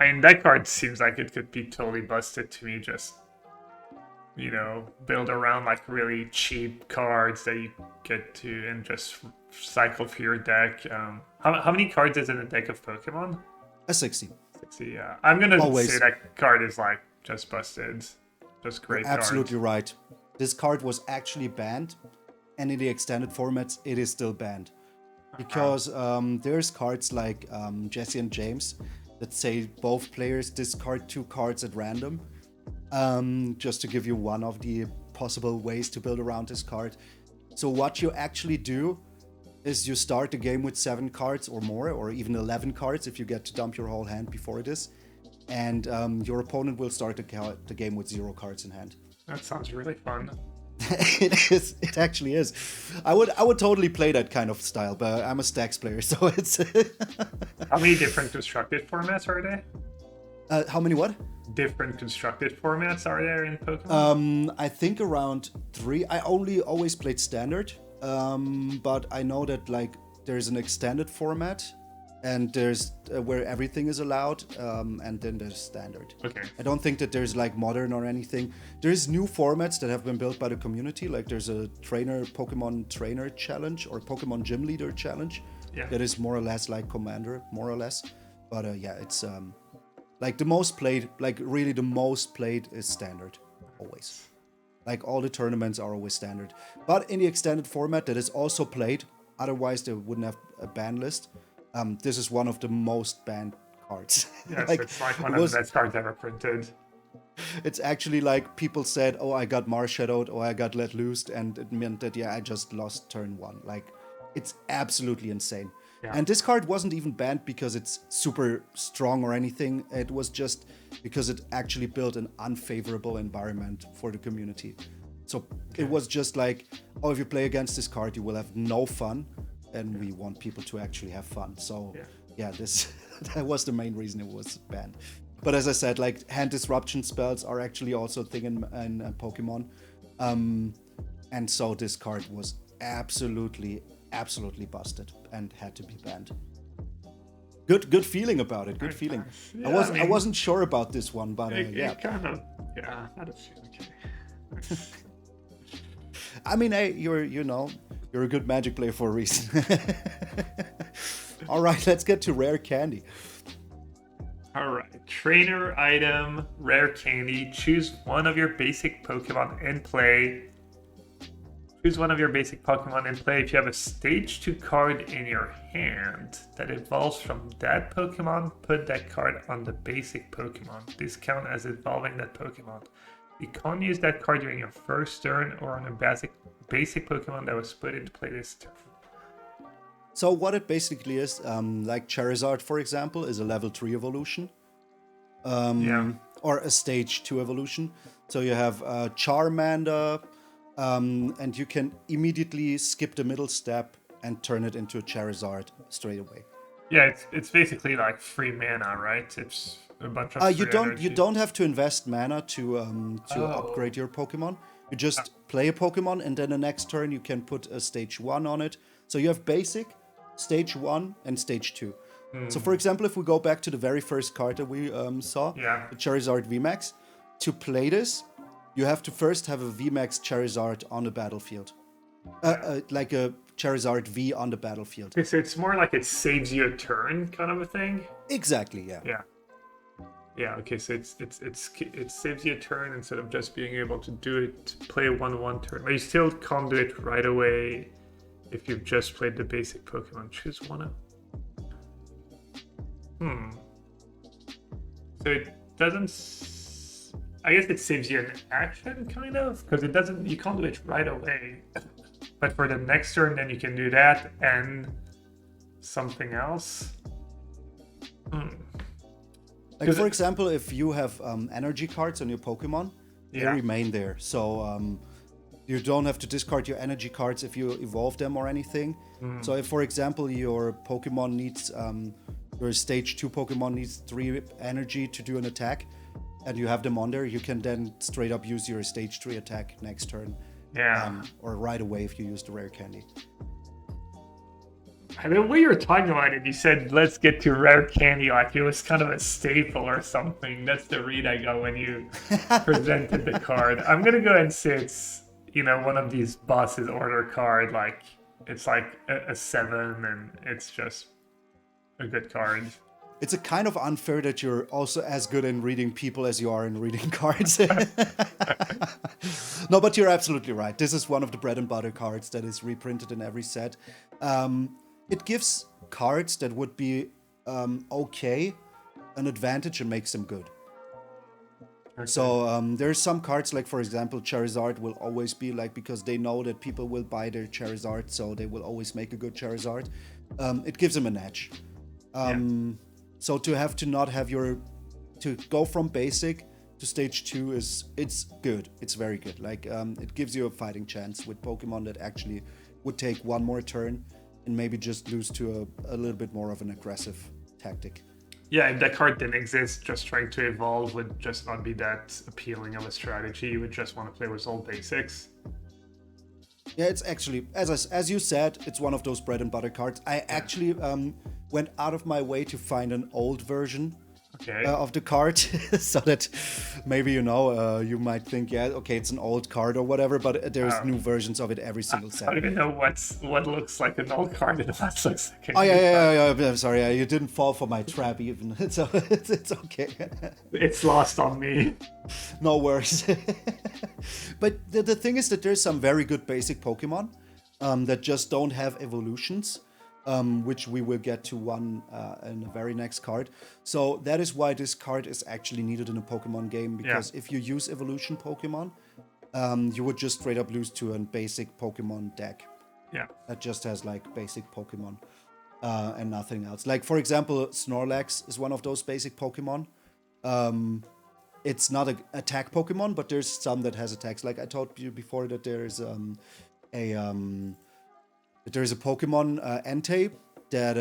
I mean, that card seems like it could be totally busted to me. Just, build around like really cheap cards that you get to and just cycle through your deck. How many cards is in a deck of Pokemon?
60.
60, yeah. I'm going to say that card is like just busted. Just great card.
Absolutely right. This card was actually banned, and in the extended formats, it is still banned. Because there's cards like Jesse and James that say both players discard 2 cards at random. Just to give you one of the possible ways to build around this card. So what you actually do is you start the game with 7 cards or more, or even 11 cards if you get to dump your whole hand before this. And your opponent will start the game with 0 cards in hand.
That sounds really fun.
It is. It actually is. I would totally play that kind of style, but I'm a Stacks player, so it's...
How many different constructed formats are there?
How many what?
Different constructed formats are there in Pokemon?
I think around 3. I only always played standard, but I know that like there's an extended format, and there's where everything is allowed, and then there's standard.
Okay.
I don't think that there's like modern or anything. There's new formats that have been built by the community, like there's a Pokemon trainer challenge or Pokemon gym leader challenge.
Yeah.
That is more or less like Commander, more or less. But it's like the most played, like really the most played is standard, always. Like all the tournaments are always standard. But in the extended format that is also played, otherwise they wouldn't have a ban list. This is one of the most banned cards.
Yes, it's like one of the best cards ever printed.
It's actually like people said, oh, I got Marshadowed, or I got let loose, and it meant that, I just lost turn 1. Like, it's absolutely insane. Yeah. And this card wasn't even banned because it's super strong or anything. It was just because it actually built an unfavorable environment for the community. So it was just like, oh, if you play against this card, you will have no fun. And we want people to actually have fun. So that was the main reason it was banned. But as I said, like hand disruption spells are actually also a thing in Pokemon. And so this card was absolutely busted and had to be banned. Good feeling about it. Good feeling. Yeah, I wasn't sure about this one, but
it kind of, I had a feeling. Okay.
I mean, hey, you're a good Magic player for a reason. All right, let's get to rare candy.
All right, trainer item, rare candy. Choose one of your basic Pokemon in play. Choose one of your basic Pokemon in play. If you have a stage 2 card in your hand that evolves from that Pokemon, put that card on the basic Pokemon. This counts as evolving that Pokemon. You can't use that card during your first turn or on a basic Pokemon that was put into play this turn.
So what it basically is, like Charizard, for example, is a level 3 evolution. Or a stage 2 evolution. So you have Charmander, and you can immediately skip the middle step and turn it into a Charizard straight away.
Yeah, it's basically like free mana, right? It's a bunch of free energy.
You don't have to invest mana to upgrade your Pokemon. You just play a Pokemon, and then the next turn you can put a stage 1 on it. So you have basic, stage 1, and stage 2. So for example, if we go back to the very first card that we saw, the Charizard VMAX, to play this, you have to first have a VMAX Charizard on the battlefield. Like a Charizard V on the battlefield.
Okay, so it's more like it saves you a turn kind of a thing?
Exactly, yeah.
Yeah, okay, so it saves you a turn instead of just being able to do it, play a 1/1 turn. But you still can't do it right away if you've just played the basic Pokemon. Choose one of... So it doesn't... I guess it saves you an action, kind of, because you can't do it right away. But for the next turn, then you can do that and something else.
Like for example, if you have energy cards on your Pokemon, they remain there. So you don't have to discard your energy cards if you evolve them or anything. So if, for example, your Pokemon needs... your stage 2 Pokemon needs 3 energy to do an attack, and you have them on there, you can then straight up use your stage 3 attack next turn. Or right away if you use the rare candy.
I mean, when you were talking about it, you said, let's get to rare candy, like it was kind of a staple or something. That's the read I got when you presented the card. I'm going to go and say it's, one of these bosses order card, like it's like a 7 and it's just a good card.
It's a kind of unfair that you're also as good in reading people as you are in reading cards. No, but you're absolutely right. This is one of the bread and butter cards that is reprinted in every set. It gives cards that would be okay an advantage and makes them good. Okay. So there's some cards, like for example, Charizard will always be like, because they know that people will buy their Charizard, so they will always make a good Charizard. It gives them an edge. So to have to not have to go from basic to stage 2 it's good. It's very good. Like it gives you a fighting chance with Pokemon that actually would take one more turn and maybe just lose to a little bit more of an aggressive tactic.
Yeah, if that card didn't exist, just trying to evolve would just not be that appealing of a strategy. You would just want to play with all basics.
Yeah, it's actually, as you said, it's one of those bread and butter cards. I actually went out of my way to find an old version of the card, so that maybe you might think, it's an old card or whatever, but there's new versions of it every single set.
I don't even know what looks like an old card and what looks like a
I'm sorry, you didn't fall for my trap even, so it's okay.
It's lost on me.
No worries. But the thing is that there's some very good basic Pokemon that just don't have evolutions. Which we will get to one in the very next card. So that is why this card is actually needed in a Pokemon game, because if you use evolution Pokemon, you would just straight up lose to a basic Pokemon deck. Yeah. That just has like basic Pokemon and nothing else. Like for example, Snorlax is one of those basic Pokemon. It's not an attack Pokemon, but there's some that has attacks. Like I told you before that there's a Pokemon, Entei, that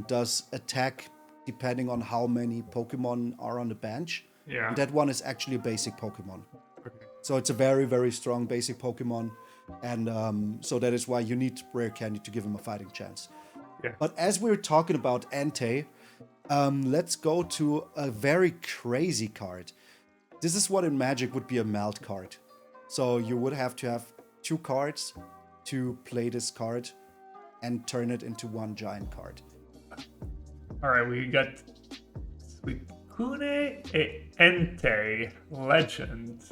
does attack depending on how many Pokemon are on the bench. Yeah. And that one is actually a basic Pokemon. Okay. So it's a very, very strong basic Pokemon. And so that is why you need rare candy to give him a fighting chance. Yeah. But as we're talking about Entei, let's go to a very crazy card. This is what in Magic would be a melt card. So you would have to have 2 cards to play this card and turn it into 1 giant card.
All right, we got Suicune Entei Legend.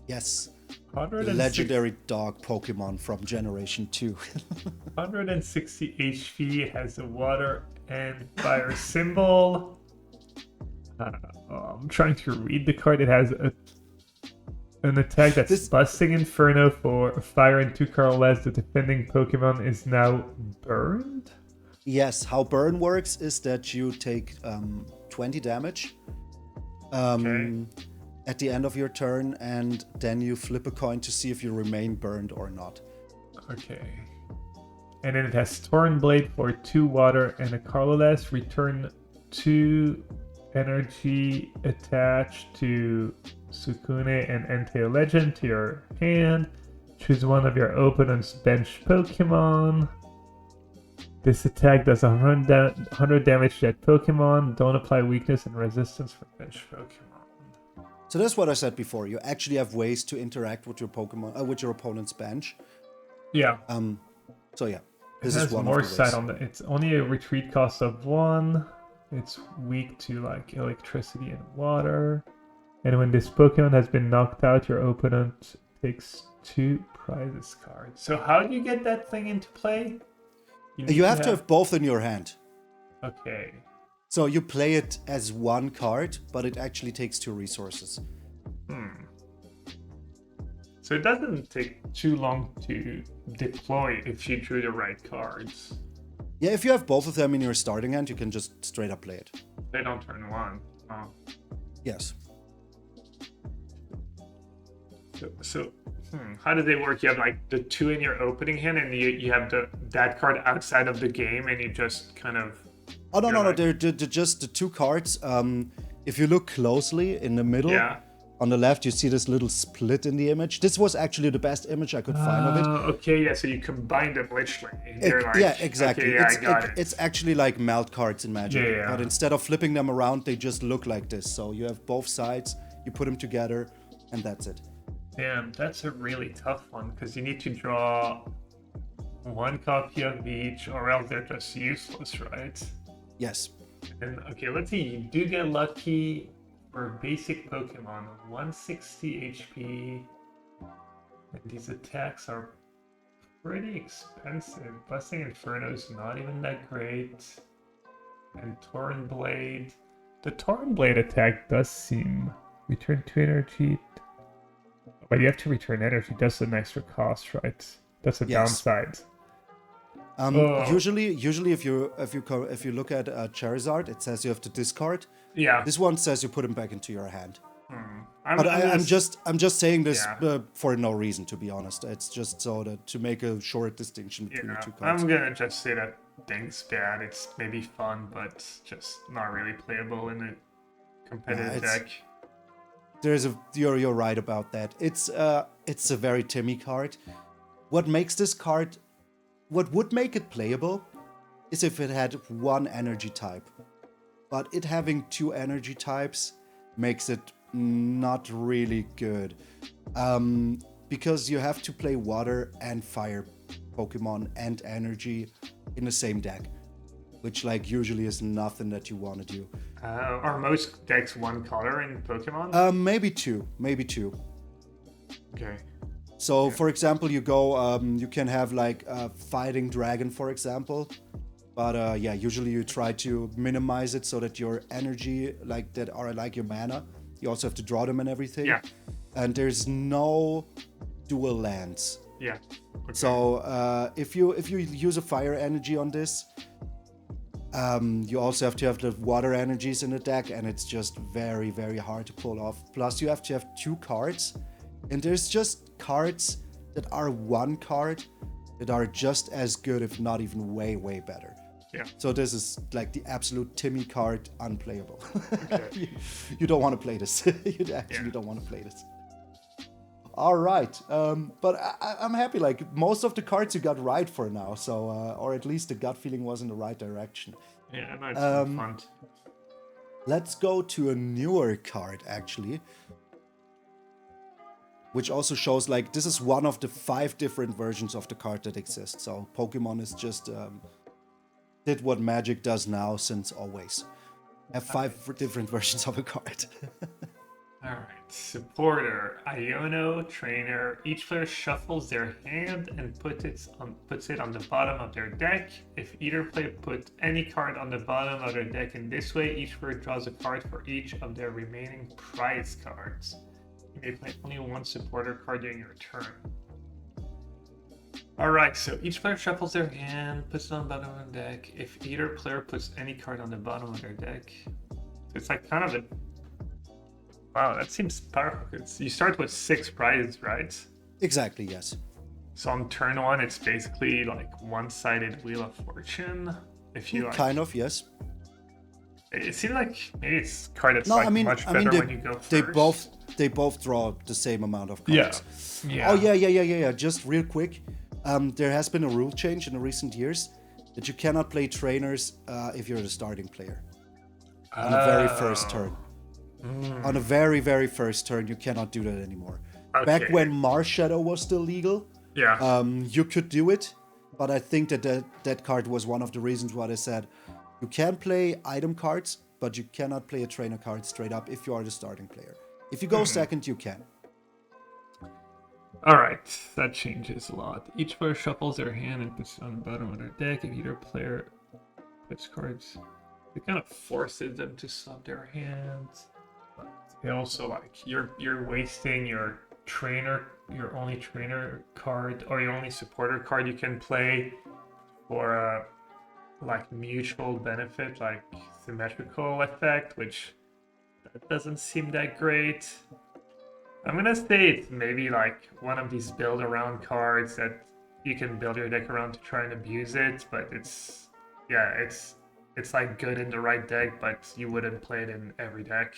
Yes.
160
Legendary dog Pokemon from Generation 2.
160 HP, has a water and fire symbol. I'm trying to read the card. It has an attack that's Busting Inferno for fire and 2 card less. The defending Pokemon is now burned?
Yes, how burn works is that you take 20 damage at the end of your turn, and then you flip a coin to see if you remain burned or not.
Okay. And then it has Stormblade for 2 water and a colorless. Return 2 energy attached to Suicune and Entei Legend to your hand. Choose one of your opponent's bench Pokemon. This attack does 100 damage to that Pokemon. Don't apply weakness and resistance for bench Pokemon.
So that's what I said before. You actually have ways to interact with your Pokemon, with your opponent's bench.
Yeah.
So yeah,
this is one more side on the. It's only a retreat cost of 1. It's weak to like electricity and water. And when this Pokemon has been knocked out, your opponent takes 2 prizes cards. So how do you get that thing into play?
You have to have both in your hand.
Okay.
So you play it as 1 card, but it actually takes 2 resources.
So it doesn't take too long to deploy if you drew the right cards.
Yeah, if you have both of them in your starting hand, you can just straight up play it.
They don't turn 1. Oh.
Yes.
So how do they work? You have like the 2 in your opening hand, and you have that card outside of the game, and you just kind of.
Oh no! They're just the 2 cards. If you look closely in the middle, on the left, you see this little split in the image. This was actually the best image I could find of it.
Okay, yeah. So you combine them literally.
Yeah, exactly.
Okay, I got it.
It's actually like melt cards in Magic,
Yeah.
but instead of flipping them around, they just look like this. So you have both sides. You put them together, and that's it.
Damn, that's a really tough one because you need to draw 1 copy of each, or else they're just useless, right?
Yes.
And okay, let's see. You do get lucky for basic Pokemon, 160 HP, and these attacks are pretty expensive. Busting Inferno is not even that great, and Torn Blade. The Torn Blade attack does seem return 2 energy. But you have to return energy. That's an extra cost, right? That's a downside.
Usually, if you look at Charizard, it says you have to discard.
Yeah.
This one says you put him back into your hand.
I'm
just saying this for no reason, to be honest. It's just so that to make a short distinction between the 2 cards.
I'm gonna just say that thing's bad. It's maybe fun, but just not really playable in a competitive deck.
You're right about that. It's a very Timmy card. What would make it playable is if it had 1 energy type. But it having 2 energy types makes it not really good. Because you have to play water and fire Pokemon and energy in the same deck, which like usually is nothing that you want to do.
Are most decks 1 color in Pokemon?
Maybe two.
Okay.
So, for example, you can have like a Fighting Dragon, for example. But usually you try to minimize it so that your energy, like that are like your mana, you also have to draw them and everything.
Yeah.
And there's no dual lands.
Yeah. Okay.
So if you use a fire energy on this, you also have to have the water energies in the deck, and it's just very, very hard to pull off. Plus, you have to have 2 cards, and there's just cards that are 1 card that are just as good, if not even way, way better.
Yeah.
So this is like the absolute Timmy card, unplayable.
Okay.
You don't want to play this. You actually don't want to play this. All right, but I'm happy. Like most of the cards you got right for now, so or at least the gut feeling was in the right direction.
Yeah, no, it's been fun.
Let's go to a newer card, actually. which also shows like this is one of the 5 different versions of the card that exist. So Pokemon is just did what Magic does now since always. Have 5 different versions of a card.
All right, supporter, Iono, trainer. Each player shuffles their hand and puts it on the bottom of their deck. If either player puts any card on the bottom of their deck in this way, each player draws a card for each of their remaining prize cards. You may play only one supporter card during your turn. All right, so each player shuffles their hand, puts it on the bottom of the deck. If either player puts any card on the bottom of their deck, it's like kind of a... Wow, that seems powerful. You start with 6 prizes, right?
Exactly, yes.
So on turn 1, it's basically like one-sided Wheel of Fortune. If you like,
kind of, yes.
It seems like maybe it's a card that's much better when you go first.
They both draw the same amount of cards.
Yeah.
Oh yeah. Just real quick, there has been a rule change in the recent years that you cannot play trainers if you're the starting player on the very first turn. On the very, very first turn, you cannot do that anymore.
Okay.
Back when Marshadow was still legal, you could do it, but I think that card was one of the reasons why they said you can play item cards, but you cannot play a trainer card straight up if you are the starting player. If you go second, you can.
Alright, that changes a lot. Each player shuffles their hand and puts it on the bottom of their deck. If either player puts cards, it kind of forces them to slap their hands. It also, like, you're wasting your only trainer card or your only supporter card you can play for a like mutual benefit, like symmetrical effect, which that doesn't seem that great. I'm gonna say it's maybe like one of these build around cards that you can build your deck around to try and abuse it, but it's like good in the right deck, but you wouldn't play it in every deck.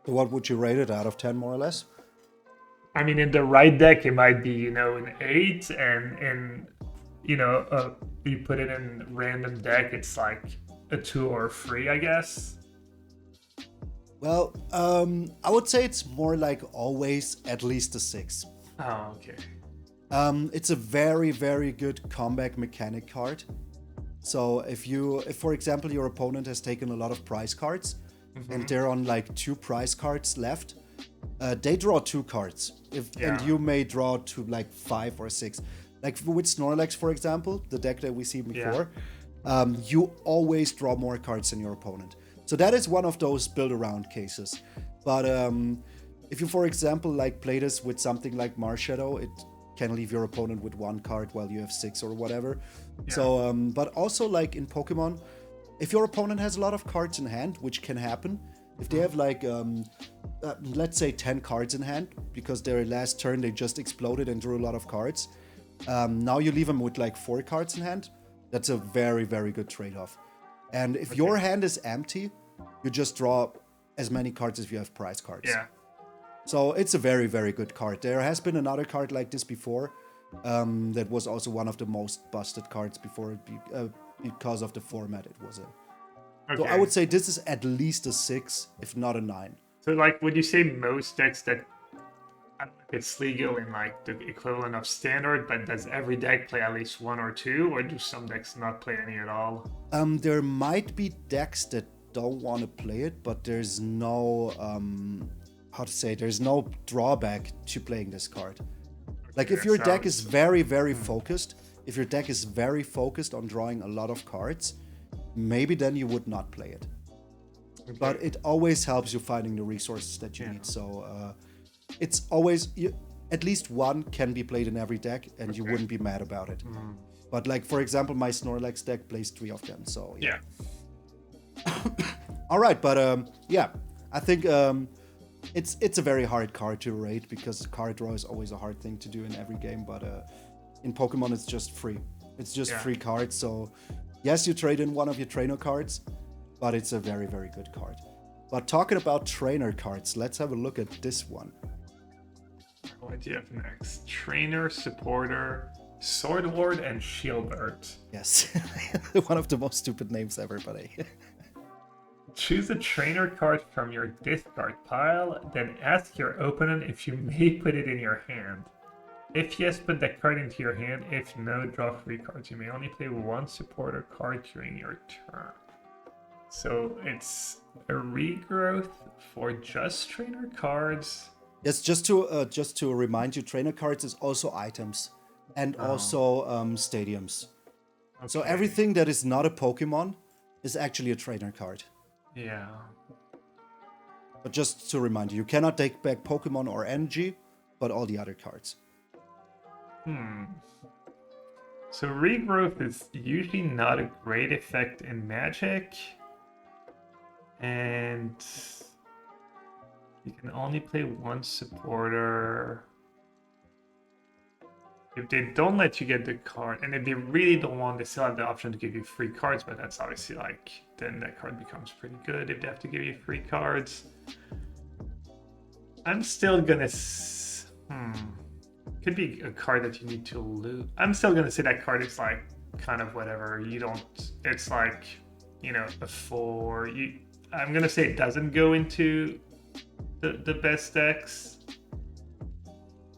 What would you rate it out of 10, more or less?
I mean, in the right deck, it might be, an 8, and in, you put it in random deck, it's like a 2 or a 3, I guess.
Well, I would say it's more like always at least a 6.
Oh, okay.
It's a very, very good comeback mechanic card. So if for example, your opponent has taken a lot of prize cards, and they're on like 2 prize cards left, they draw 2 cards. And you may draw to like 5 or 6. Like with Snorlax, for example, the deck that we see before, you always draw more cards than your opponent. So that is one of those build around cases. But if you, for example, like play this with something like Marshadow, it can leave your opponent with 1 card while you have 6 or whatever. Yeah. So, but also like in Pokemon, if your opponent has a lot of cards in hand, which can happen, if they have like, let's say 10 cards in hand, because their last turn they just exploded and drew a lot of cards, now you leave them with like 4 cards in hand. That's a very, very good trade-off. And if your hand is empty, you just draw as many cards as you have prize cards.
Yeah.
So it's a very, very good card. There has been another card like this before, that was also one of the most busted cards before because of the format it was in. Okay. So I would say this is at least a 6, if not a 9.
So like, would you say most decks that, I don't know if it's legal in like the equivalent of standard, but does every deck play at least 1 or 2, or do some decks not play any at all?
There might be decks that don't want to play it, but there's no, there's no drawback to playing this card. Like if your deck is very, very focused, if your deck is very focused on drawing a lot of cards, maybe then you would not play it. Okay. But it always helps you finding the resources that you need. So it's always, at least 1 can be played in every deck, and you wouldn't be mad about it. But like, for example, my Snorlax deck plays 3 of them. So yeah. All right, but I think it's a very hard card to rate, because card draw is always a hard thing to do in every game. But in Pokemon, it's just free. It's just free cards. So yes, you trade in one of your trainer cards, but it's a very, very good card. But talking about trainer cards, let's have a look at this one.
What do you have next? Trainer, supporter, Sword Ward, and Shieldbert.
Yes, one of the most stupid names ever, buddy.
Choose a trainer card from your discard pile, then ask your opponent if you may put it in your hand. If yes, put that card into your hand. If no, draw 3 cards. You may only play 1 supporter card during your turn. So it's a regrowth for just trainer cards.
Yes, just to remind you, trainer cards is also items and also stadiums. Okay. So everything that is not a Pokemon is actually a trainer card.
Yeah.
But just to remind you, you cannot take back Pokemon or energy, but all the other cards.
So regrowth is usually not a great effect in Magic. And you can only play 1 supporter. If they don't let you get the card, and if they really don't want, they still have the option to give you free cards, but that's obviously like, then that card becomes pretty good if they have to give you free cards. I'm still gonna, could be a card that you need to lose. I'm still gonna say that card is like, kind of whatever, you don't, it's like, you know, a 4, I'm gonna say it doesn't go into the best decks,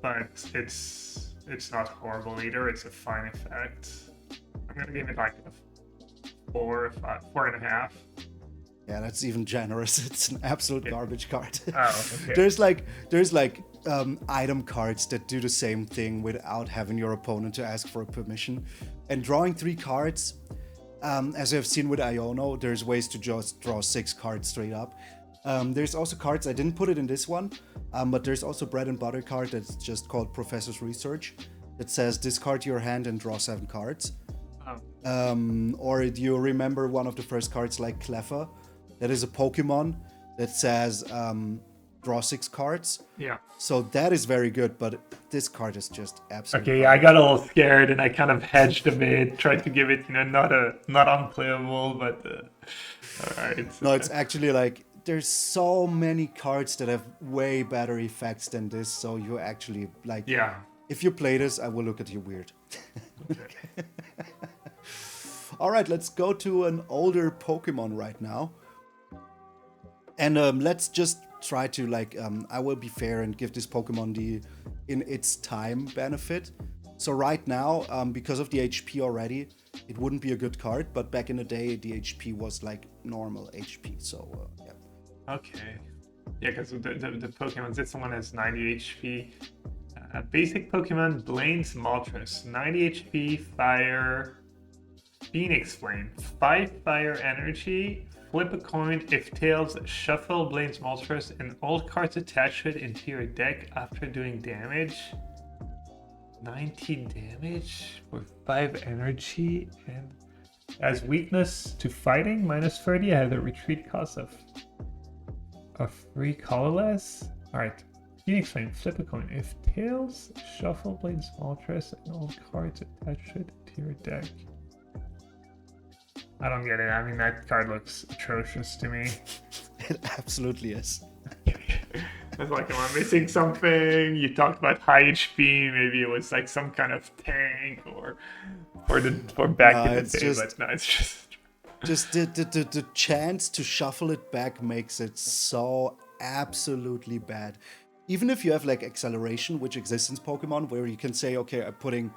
but it's not horrible either. It's a fine effect. I'm gonna give it like a 4 or 5, 4.5.
Yeah, that's even generous. It's an absolute garbage card.
Oh, okay.
There's like item cards that do the same thing without having your opponent to ask for permission. And drawing 3 cards, as I've seen with Iono, there's ways to just draw 6 cards straight up. There's also cards, I didn't put it in this one, but there's also bread and butter card that's just called Professor's Research. That says discard your hand and draw 7 cards. Oh. Or do you remember one of the first cards like Cleffa? That is a Pokemon that says draw 6 cards.
Yeah.
So that is very good, but this card is just absolutely.
Okay, yeah, I got a little scared and I kind of hedged a bit, tried to give it, you know, not unplayable, but all right.
No, it's actually like there's so many cards that have way better effects than this. So you actually like.
Yeah.
If you play this, I will look at you weird. Okay. All right, let's go to an older Pokemon right now. And let's just try to like, I will be fair and give this Pokemon the in its time benefit. So right now, because of the HP already, it wouldn't be a good card. But back in the day, the HP was like normal HP. So yeah.
Okay. Yeah, because the Pokemon, this one has 90 HP. Basic Pokemon, Blaine's Moltres, 90 HP, Fire, Phoenix Flame, 5 Fire Energy, flip a coin, if tails, shuffle Blaine's Moltres and all cards attached to it into your deck after doing damage. 90 damage for 5 energy, and as weakness to fighting, -30, I have a retreat cost of 3 colorless. Alright. Phoenix Flame, flip a coin. If tails, shuffle Blaine's Moltres and all cards attached to it to your deck. I don't get it. I mean, that card looks atrocious to me.
It absolutely is.
It's like, am I missing something? You talked about high HP. Maybe it was like some kind of tank or back in the day.
Just,
but no, it's just
the chance to shuffle it back makes it so absolutely bad. Even if you have like acceleration, which exists in Pokemon, where you can say, okay, I'm putting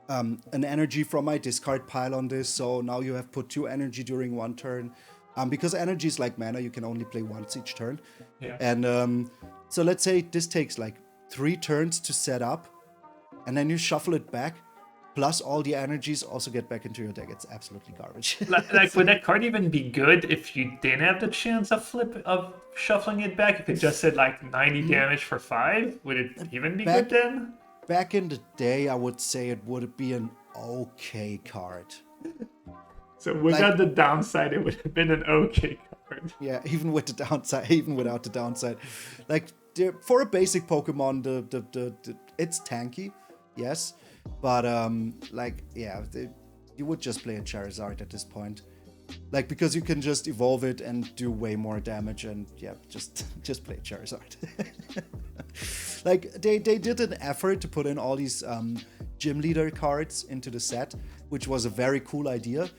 an energy from my discard pile on this, so now you have put 2 energy during 1 turn. Because energy is like mana, you can only play once each turn.
Yeah.
And so let's say this takes like 3 turns to set up, and then you shuffle it back, plus all the energies also get back into your deck. It's absolutely garbage.
like, would that card even be good if you didn't have the chance of shuffling it back? If it just said like 90 damage for 5, would it even be good then?
Back in the day, I would say it would be an okay card.
So without the downside, it would have been an okay card.
Yeah, even with the downside, even without the downside. Like, for a basic Pokemon, it's tanky, yes. But, like, yeah, you would just play a Charizard at this point. Like, because you can just evolve it and do way more damage, and yeah, just play Charizard. Like, they did an effort to put in all these gym leader cards into the set, which was a very cool idea.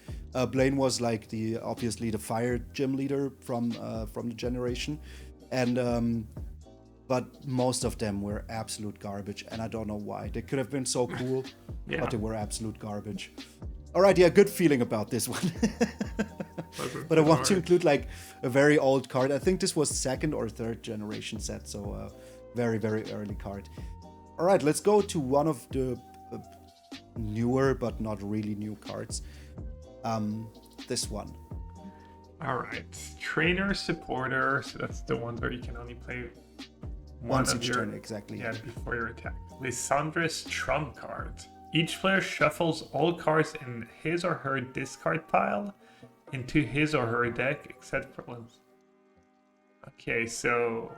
Blaine was like obviously the fire gym leader from the generation, and but most of them were absolute garbage, and I don't know why. They could have been so cool,
Yeah.
but they were absolute garbage. All right, yeah, good feeling about this one. But I want to include like a very old card. I think this was 2nd or 3rd generation set, so very, very early card. All right, let's go to one of the newer but not really new cards. This one.
All right, trainer supporter. So that's the one where you can only play
Once
of
each
your
turn, exactly.
Yeah, before your attack. Lysandre's trump card. Each player shuffles all cards in his or her discard pile into his or her deck, except for ones. Okay, so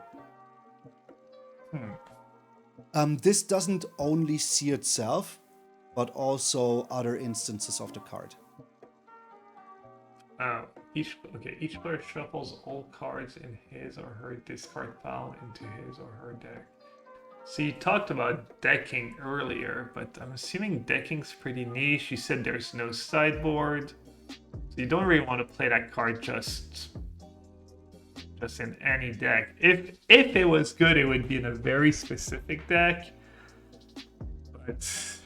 This doesn't only see itself, but also other instances of the card.
each player shuffles all cards in his or her discard pile into his or her deck. So you talked about decking earlier, but I'm assuming decking's pretty niche. You said there's no sideboard, so you don't really want to play that card just in any deck. If it was good, it would be in a very specific deck. But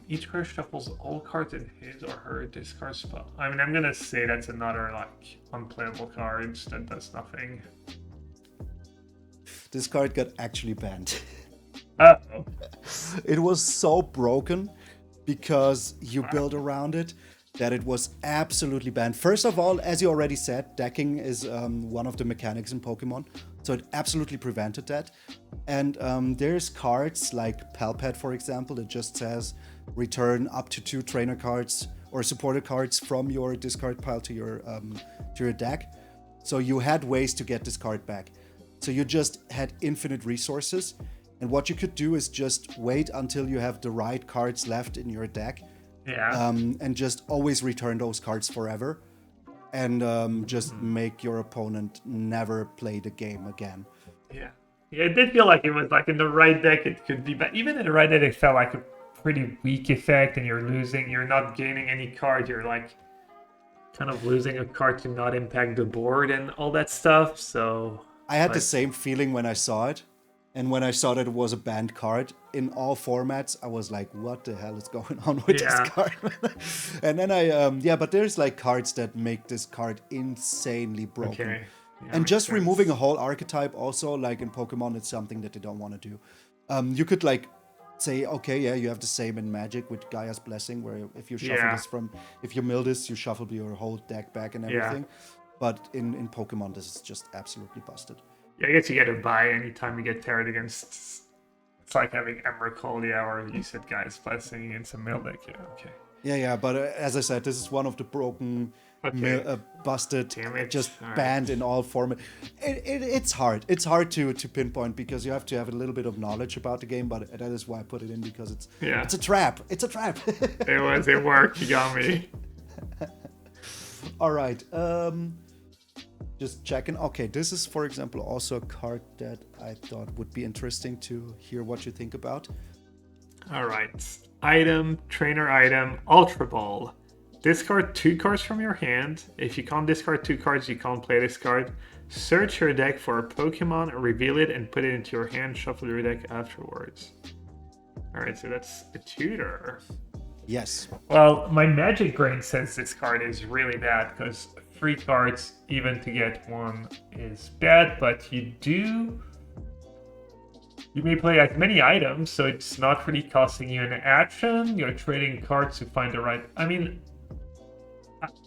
each player shuffles all cards in his or her discard spell. I mean, I'm gonna say that's another like unplayable card that does nothing.
This card got actually banned.
Uh-oh.
It was so broken because you build around it that it was absolutely banned. First of all, as you already said, decking is one of the mechanics in Pokemon, so it absolutely prevented that. And there's cards like Palpad, for example, that just says return up to 2 trainer cards or supporter cards from your discard pile to your deck. So you had ways to get this card back. So you just had infinite resources. And what you could do is just wait until you have the right cards left in your deck.
Yeah.
And just always return those cards forever. And just make your opponent never play the game again.
Yeah. Yeah, it did feel like it was like in the right deck it could be, but even in the right deck it felt like a pretty weak effect, and you're not gaining any card, you're like kind of losing a card to not impact the board and all that stuff. So
I had the same feeling when I saw it. And when I saw that it was a banned card in all formats, I was like, what the hell is going on with this card? And then but there's like cards that make this card insanely broken.
Okay. Yeah,
and just
sense.
removing a whole archetype also, like in Pokemon, it's something that they don't want to do. You could like say, okay, yeah, you have the same in Magic with Gaia's Blessing, where if you shuffle this if you mill this, you shuffle your whole deck back and everything. But in Pokemon, this is just absolutely busted.
Yeah, I guess you get to buy anytime you get paired against. It's like having Emrakul, or you said Gaia's Blessing against a mill deck. Yeah, okay.
Yeah, but as I said, this is one of the broken, busted, just banned in all formats. It's hard. It's hard to pinpoint because you have to have a little bit of knowledge about the game, but that is why I put it in, because it's a trap. It's a trap.
It worked. You got me.
All right. Just checking. Okay, this is, for example, also a card that I thought would be interesting to hear what you think about.
All right. Item, trainer item, Ultra Ball. Discard 2 cards from your hand. If you can't discard 2 cards, you can't play this card. Search your deck for a Pokemon, reveal it, and put it into your hand. Shuffle your deck afterwards. All right, so that's a tutor.
Yes.
Well, my Magic Brain says this card is really bad because 3 cards, even to get 1, is bad, but you may play as many items, so it's not really costing you an action. You're trading cards to find the right. I mean,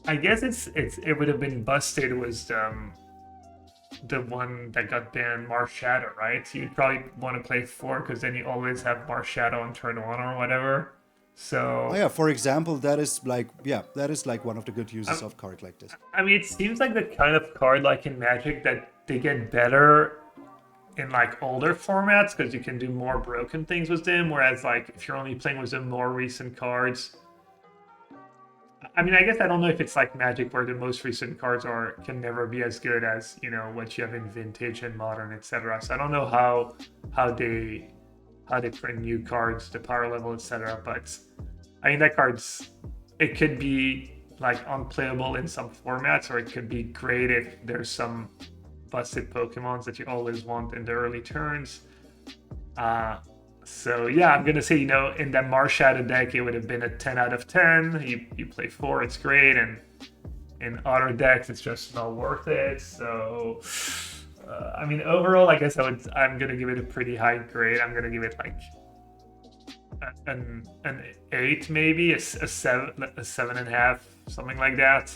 I guess it would have been busted was the one that got banned, Marshadow, right? So you'd probably want to play 4 because then you always have Marshadow on turn 1 or whatever. So
for example, that is like one of the good uses of card like this.
I mean, it seems like the kind of card like in Magic that they get better in like older formats because you can do more broken things with them, whereas like if you're only playing with the more recent cards, I mean, I guess I don't know if it's like Magic where the most recent cards can never be as good as, what you have in Vintage and Modern, etc. So I don't know how they print new cards, the power level, etc. But I mean, it could be like unplayable in some formats, or it could be great if there's some busted Pokemons that you always want in the early turns. So yeah, I'm gonna say, in that Marshadow deck, it would have been a 10 out of 10. You play 4, it's great, and in other decks, it's just not worth it. So, I mean, overall, I guess I'm gonna give it a pretty high grade. I'm gonna give it like an 8, maybe a 7, a 7.5, something like that.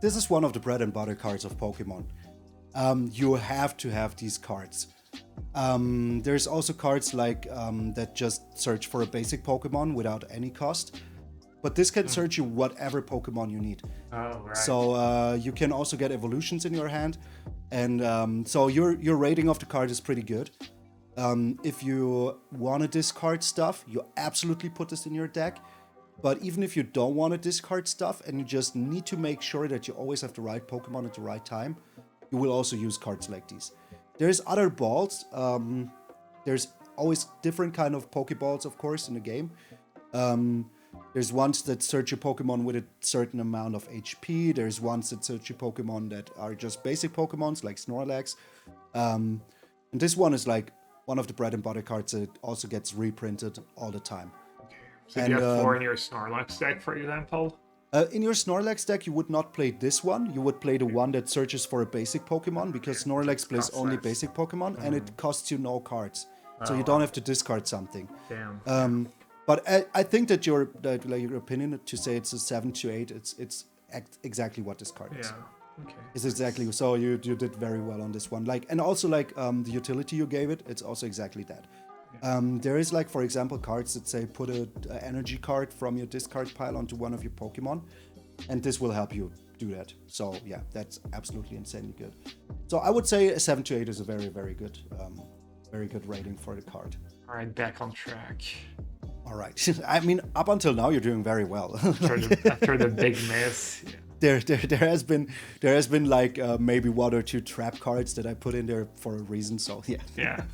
This is one of the bread and butter cards of Pokemon. You have to have these cards. There's also cards like that just search for a basic Pokemon without any cost, but this can search you whatever Pokemon you need.
Oh, right.
So you can also get evolutions in your hand, and so your rating of the card is pretty good. If you want to discard stuff, you absolutely put this in your deck. But even if you don't want to discard stuff and you just need to make sure that you always have the right Pokemon at the right time, you will also use cards like these. There's other balls. There's always different kind of Pokeballs, of course, in the game. There's ones that search your Pokemon with a certain amount of HP. There's ones that search your Pokemon that are just basic Pokemons, like Snorlax. And this one is like one of the bread and butter cards that also gets reprinted all the time.
Okay. So you have 4 in your Snorlax deck, for example?
In your Snorlax deck, you would not play this one. You would play the one that searches for a basic Pokemon, because Snorlax plays only basic Pokemon, and it costs you no cards. So you don't have to discard something.
Damn.
But I think that your opinion to say it's a 7 to 8, it's exactly what this card is.
Yeah. Okay.
It's exactly so. You did very well on this one. And also the utility you gave it, it's also exactly that. There is for example, cards that say put an energy card from your discard pile onto one of your Pokemon, and this will help you do that. So yeah, that's absolutely insanely good. So I would say a 7 to 8 is a very, very good rating for the card.
All right, back on track.
All right. I mean, up until now, you're doing very well.
After the big miss. Yeah.
There has been maybe 1 or 2 trap cards that I put in there for a reason. So yeah.
Yeah.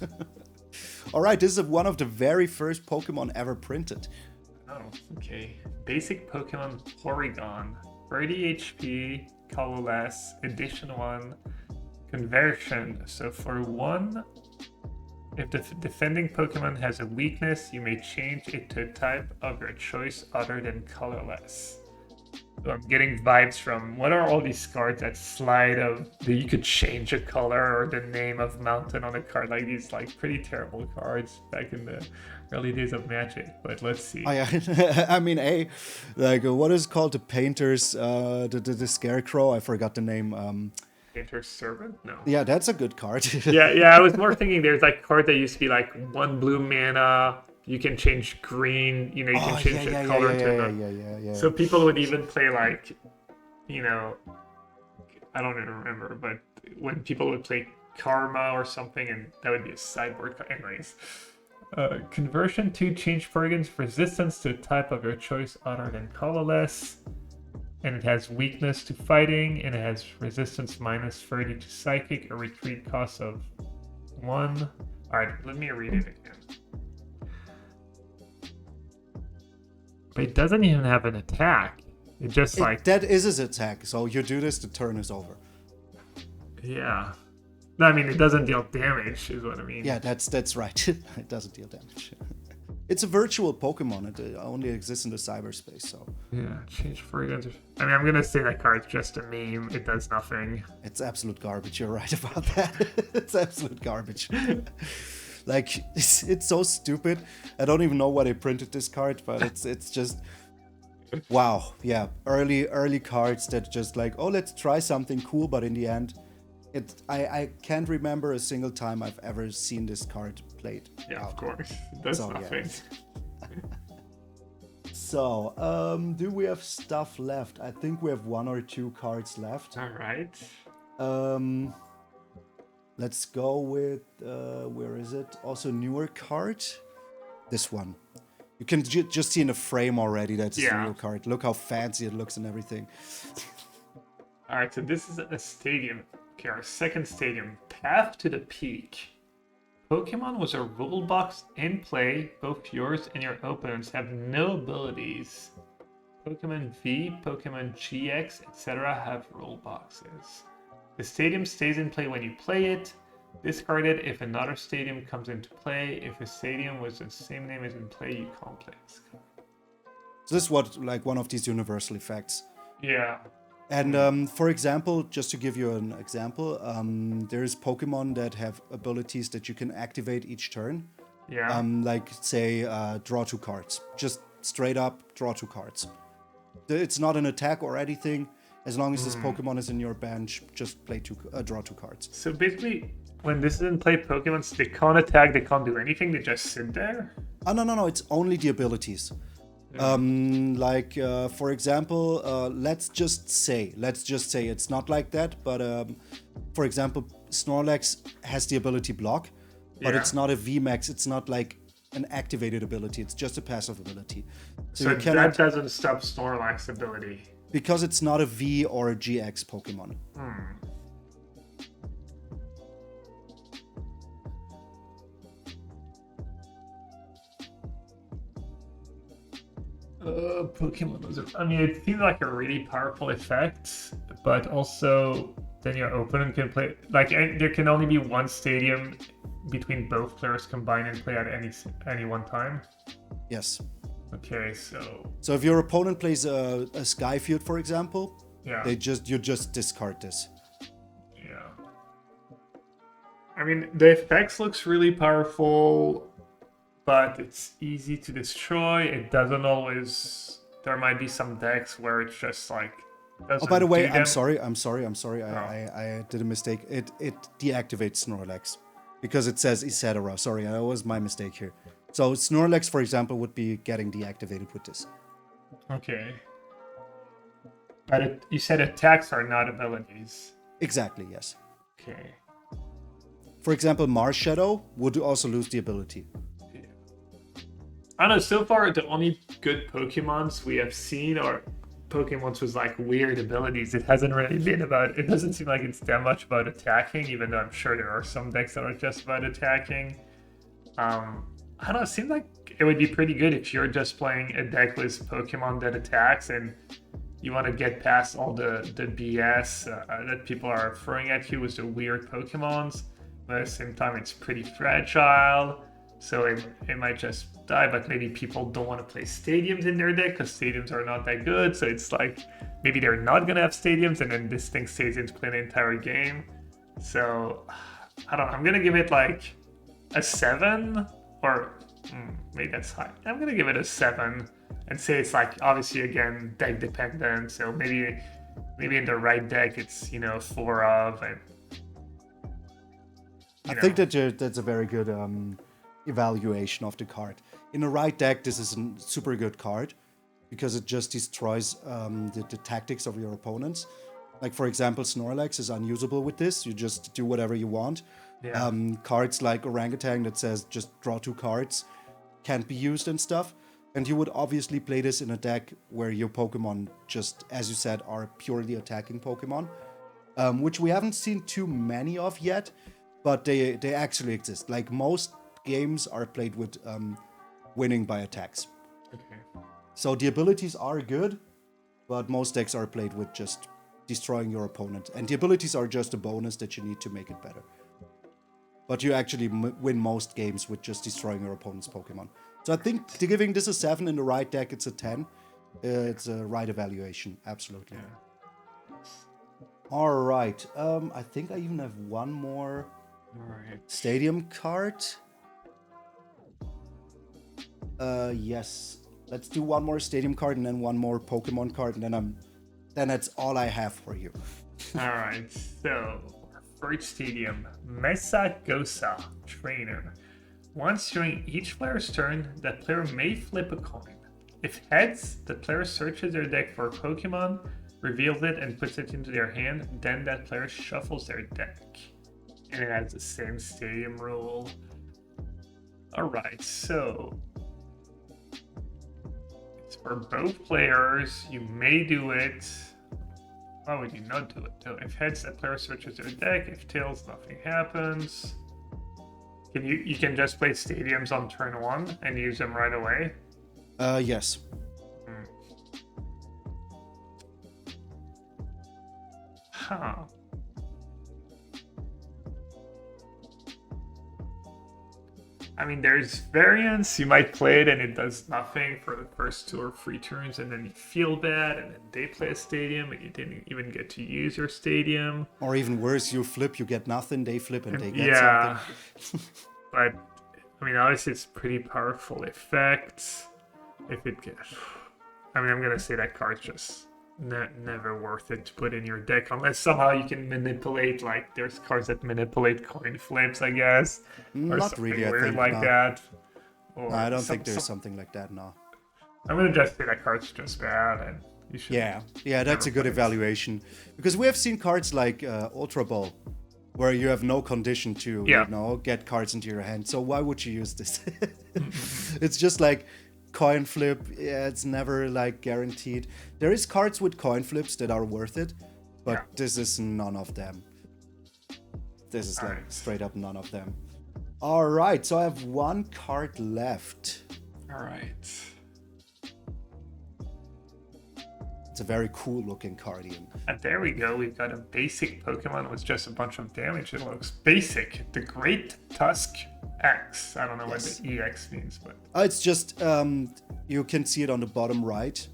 All right, this is one of the very first Pokemon ever printed.
Oh, okay. Basic Pokemon Porygon, 30 HP, colorless, edition 1, conversion. So for 1, if the defending Pokemon has a weakness, you may change it to a type of your choice other than colorless. So I'm getting vibes from, what are all these cards that that you could change a color or the name of mountain on a card, like these pretty terrible cards back in the early days of Magic. But let's see.
Oh, yeah. I mean, what is it called, the painters, the scarecrow? I forgot the name.
Painter's Servant? No.
Yeah, that's a good card.
yeah, I was more thinking there's cards that used to be 1 blue mana. You can change green, you can change the color to
yeah.
So people would even play I don't even remember, but when people would play Karma or something, and that would be a sideboard card. Anyways. Conversion 2, change Porygon's resistance to a type of your choice other than colorless. And it has weakness to fighting, and it has resistance -30 to psychic, a retreat cost of 1. Alright, let me read it again. But it doesn't even have an attack. It just
that is his attack, so you do this, the turn is over.
Yeah. No, I mean, it doesn't deal damage, is what I mean.
Yeah, that's right. It doesn't deal damage. It's a virtual Pokemon. It only exists in the cyberspace, so...
Yeah, change Porygon. I mean, I'm gonna say that card's just a meme. It does nothing.
It's absolute garbage. You're right about that. It's absolute garbage. It's so stupid. I don't even know why they printed this card, but it's just... Wow, yeah. Early cards that just let's try something cool, but in the end... I can't remember a single time I've ever seen this card played.
Yeah, of course. That's nothing. Yeah.
So, do we have stuff left? I think we have 1 or 2 cards left.
All right.
Let's go with, where is it? Also newer card. This one. You can just see in the frame already that it's a
Yeah.
real card. Look how fancy it looks and everything.
Alright, so this is a stadium. Okay, our second stadium. Path to the Peak. Pokemon was a rule box in play. Both yours and your opponents have no abilities. Pokemon V, Pokemon GX, etc. have rule boxes. The stadium stays in play when you play it. Discard it if another stadium comes into play. If a stadium with the same name is in play, you can't play this card.
So this is what, like, one of these universal effects.
Yeah.
And for example, just to give you an example, there's Pokemon that have abilities that you can activate each turn.
Yeah.
Like, say, draw 2 cards. Just straight up draw 2 cards. It's not an attack or anything. As long as this Pokemon is in your bench, just draw 2 cards.
So basically, when this is in play, Pokemon, they can't attack, they can't do anything, they just sit there?
Oh, no, it's only the abilities. Like, for example, let's just say it's not like that, but for example, Snorlax has the ability block, but it's not a VMAX, it's not like an activated ability, it's just a passive ability.
So that doesn't stop Snorlax's ability?
Because it's not a V or a GX Pokemon.
Pokemon. I mean, it seems like a really powerful effect, but also then your opponent can play. Like, there can only be one stadium between both players combined and play at any one time.
Yes.
Okay, so
if your opponent plays a Skyfield, for example,
yeah,
you just discard this.
Yeah. I mean, the effects looks really powerful, but it's easy to destroy. It doesn't always. There might be some decks where it's just like.
Oh, by the way, I'm sorry. I did a mistake. It deactivates Snorlax because it says etc. Sorry, that was my mistake here. So Snorlax, for example, would be getting deactivated with this.
Okay. But you said attacks are not abilities.
Exactly, yes.
Okay.
For example, Marshadow would also lose the ability.
Yeah. I don't know, so far the only good Pokemons we have seen are Pokemons with like weird abilities. It hasn't really been about, it doesn't seem like it's that much about attacking, even though I'm sure there are some decks that are just about attacking. I don't know, it seems like it would be pretty good if you're just playing a deck with Pokemon that attacks and you want to get past all the BS that people are throwing at you with the weird Pokemons. But at the same time, it's pretty fragile, so it might just die. But maybe people don't want to play stadiums in their deck because stadiums are not that good. So it's like maybe they're not going to have stadiums and then this thing stays in play the entire game. So I don't know, I'm going to give it like a 7. Or maybe that's high. I'm gonna give it a 7 and say it's like obviously again deck dependent. So maybe in the right deck it's 4 of and.
I think that's a very good evaluation of the card. In the right deck, this is a super good card because it just destroys the tactics of your opponents. Like for example, Snorlax is unusable with this. You just do whatever you want.
Yeah.
Cards like Orangutan that says just draw 2 cards can't be used and stuff. And you would obviously play this in a deck where your Pokemon just, as you said, are purely attacking Pokemon, which we haven't seen too many of yet, but they actually exist. Like most games are played with winning by attacks.
Okay.
So the abilities are good, but most decks are played with just destroying your opponent. And the abilities are just a bonus that you need to make it better. But you actually win most games with just destroying your opponent's Pokemon. So I think giving this a 7 in the right deck, it's a 10. It's a right evaluation, absolutely.
Yeah.
All right. I think I even have one more stadium card. Yes. Let's do one more stadium card and then one more Pokemon card, and then that's all I have for you.
All right. So. First stadium, Mesa Goa, trainer. Once during each player's turn, that player may flip a coin. If heads, the player searches their deck for a Pokemon, reveals it, and puts it into their hand, then that player shuffles their deck. And it has the same stadium rule. Alright, so For both players, you may do it. Why would you not do it though? If heads, the player switches their deck. If tails, nothing happens. You can just play stadiums on turn 1 and use them right away?
Yes.
Huh. I mean, there's variants. You might play it and it does nothing for the first 2 or 3 turns, and then you feel bad, and then they play a stadium and you didn't even get to use your stadium.
Or even worse, you flip, you get nothing, they flip and they get something.
But, I mean, obviously it's pretty powerful effect. If it gets... I mean, I'm going to say that card's just never worth it to put in your deck, unless somehow you can manipulate, like, there's cards that manipulate coin flips, I guess. Or
Not really, I think.
like that.
Or no, I don't think there's something like that, no.
I'm going to just say that card's just bad, and you should...
Yeah, that's a good evaluation. Because we have seen cards like Ultra Ball, where you have no condition to, get cards into your hand. So why would you use this? It's just like coin flip. Yeah, it's never like guaranteed. There is cards with coin flips that are worth it, but this is none of them. This is like straight up none of them. All right, so I have 1 card left.
All right.
It's a very cool looking card, Ian.
And there we go. We've got a basic Pokemon with just a bunch of damage. It looks basic. The Great Tusk X. I don't know what the EX means, but...
It's just, you can see it on the bottom right.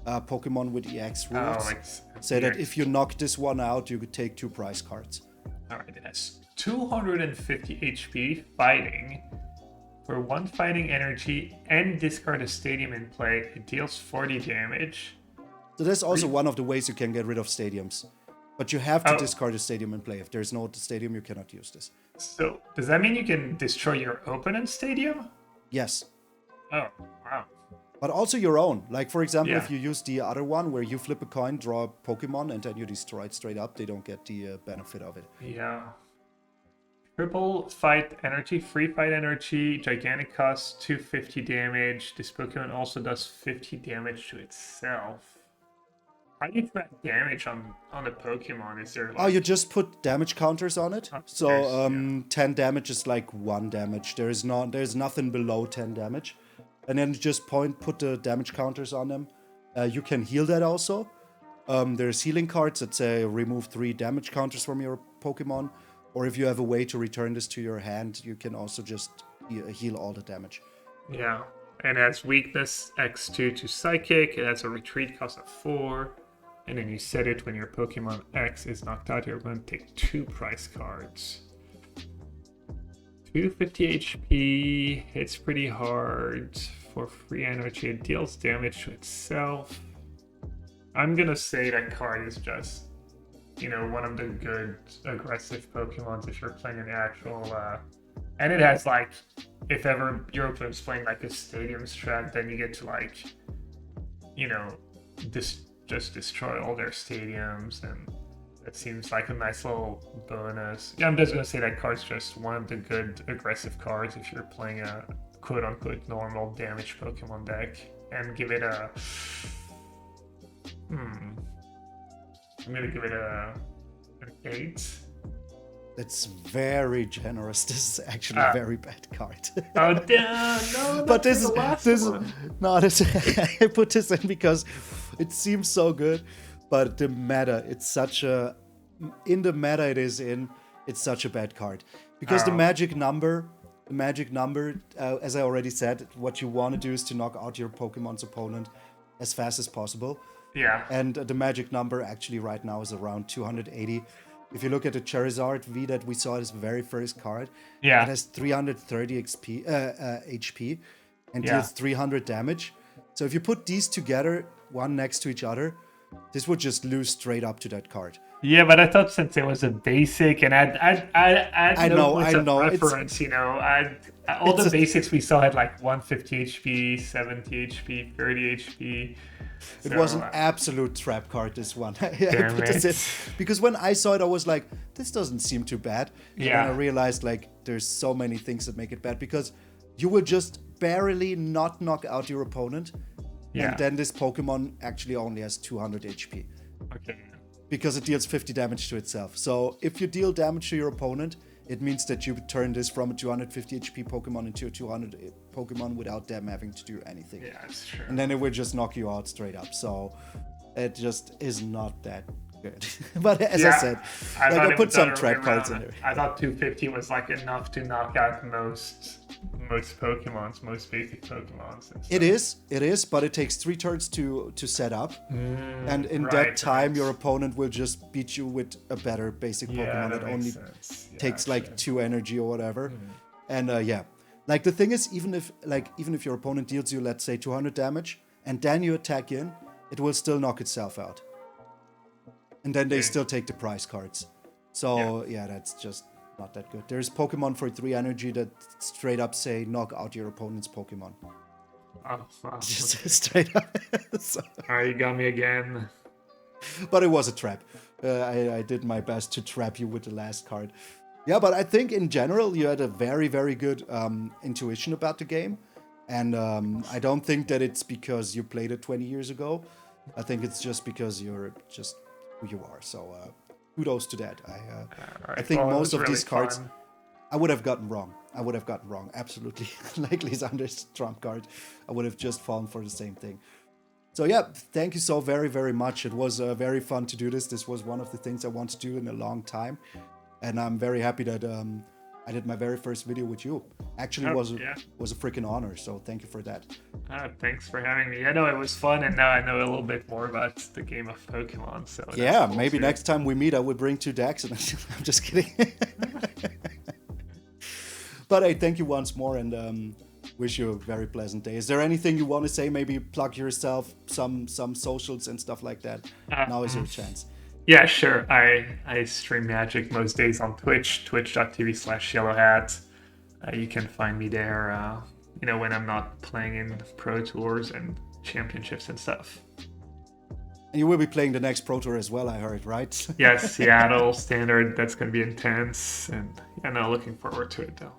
Pokemon with EX rules. Say that if you knock this one out, you could take 2 prize cards.
Alright, it has 250 HP fighting. For 1 fighting energy and discard a stadium in play, it deals 40 damage.
So that's also one of the ways you can get rid of stadiums. But you have to discard a stadium in play. If there's no stadium, you cannot use this.
So, does that mean you can destroy your opponent's stadium?
Yes.
Oh, wow.
But also your own. Like, for example, if you use the other one where you flip a coin, draw a Pokemon, and then you destroy it straight up, they don't get the benefit of it.
Yeah. Triple fight energy, free fight energy, gigantic cost, 250 damage. This Pokemon also does 50 damage to itself. How do you track damage on the Pokemon? Is there like...
you just put damage counters on it. So 10 damage is like 1 damage. There's nothing below 10 damage. And then you just put the damage counters on them. You can heal that also. There's healing cards that say remove 3 damage counters from your Pokemon. Or if you have a way to return this to your hand, you can also just heal all the damage.
Yeah. And it has weakness X2 to Psychic. It has a retreat cost of 4. And then you set it when your Pokemon X is knocked out. You're going to take 2 prize cards. 250 HP. Hits pretty hard. For free energy, it deals damage to itself. I'm going to say that card is just, one of the good aggressive Pokemons if you're playing an actual... And it has, like, if ever your opponent's playing, like, a stadium strat, then you get to, like, just destroy all their stadiums, and that seems like a nice little bonus. Yeah, I'm just gonna say that card's just one of the good aggressive cards if you're playing a quote-unquote normal damage Pokemon deck, and give it a... I'm gonna give it an 8.
That's very generous. This is actually a very bad card.
Oh damn! No,
but this I put this in because it seems so good, but the meta, it's such a it's such a bad card because the magic number, as I already said, what you want to do is to knock out your Pokemon's opponent as fast as possible.
Yeah.
And the magic number actually right now is around 280. If you look at the Charizard V that we saw, this very first card, it has 330 HP and deals 300 damage. So if you put these together, one next to each other, this would just lose straight up to that card.
Yeah, but I thought since it was a basic, and I know reference, all the basics we saw had like 150 HP, 70 HP, 30 HP.
It was an absolute trap card, this one. I put this in. Because when I saw it, I was like, this doesn't seem too bad. And then I realized, like, there's so many things that make it bad. Because you will just barely not knock out your opponent.
Yeah.
And then this Pokemon actually only has 200 HP.
Okay.
Because it deals 50 damage to itself. So if you deal damage to your opponent, it means that you turn this from a 250 HP Pokemon into a 200 Pokemon without them having to do anything.
Yeah, that's true.
And then it will just knock you out straight up. So it just is not that good. But as I said, I put some trap cards in there.
I thought 250 was like enough to knock out most Pokemons, most basic Pokemons.
It is, but it takes 3 turns to set up. And in that time, your opponent will just beat you with a better basic Pokemon. It only takes like 2 energy or whatever. And like the thing is, even if your opponent deals you, let's say 200 damage, and then you attack in, it will still knock itself out. And then they still take the prize cards. So yeah, that's just not that good. There's Pokemon for 3 energy that straight up say knock out your opponent's Pokemon.
Oh, wow.
Just straight up.
Alright, you got me again.
But it was a trap. I did my best to trap you with the last card. Yeah, but I think in general you had a very, very good intuition about the game. And I don't think that it's because you played it 20 years ago. I think it's just because you're just who you are. So kudos to that. I think most of these cards I would have gotten wrong. Absolutely. Like Lysandre's trump card. I would have just fallen for the same thing. So yeah, thank you so very, very much. It was very fun to do this. This was one of the things I want to do in a long time. And I'm very happy that I did my very first video with you. Actually, was a freaking honor. So thank you for that.
Thanks for having me. I know it was fun, and now I know a little bit more about the game of Pokemon. So
yeah, cool maybe next time we meet, I would bring 2 decks. And I'm just kidding. But hey, thank you once more, and wish you a very pleasant day. Is there anything you want to say? Maybe plug yourself, some socials and stuff like that. Now is your chance.
Yeah, sure. I stream Magic most days on Twitch, twitch.tv/yellowhat. You can find me there, when I'm not playing in Pro Tours and championships and stuff.
And you will be playing the next Pro Tour as well, I heard, right?
Yes, Seattle Standard. That's going to be intense, and looking forward to it though.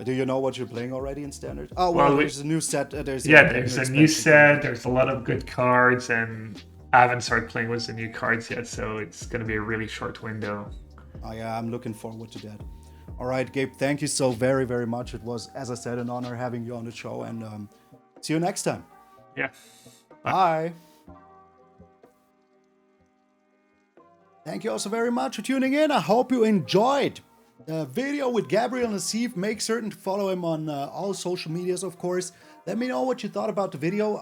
Do you know what you're playing already in Standard? Oh, well there's a new set. There's
a new set. There's a lot of good cards, and I haven't started playing with the new cards yet, so it's going to be a really short window.
Oh yeah, I'm looking forward to that. All right, Gabe, thank you so very, very much. It was, as I said, an honor having you on the show, and see you next time.
Yeah.
Bye. Thank you also very much for tuning in. I hope you enjoyed the video with Gabriel Nassif. Make certain to follow him on all social medias, of course. Let me know what you thought about the video.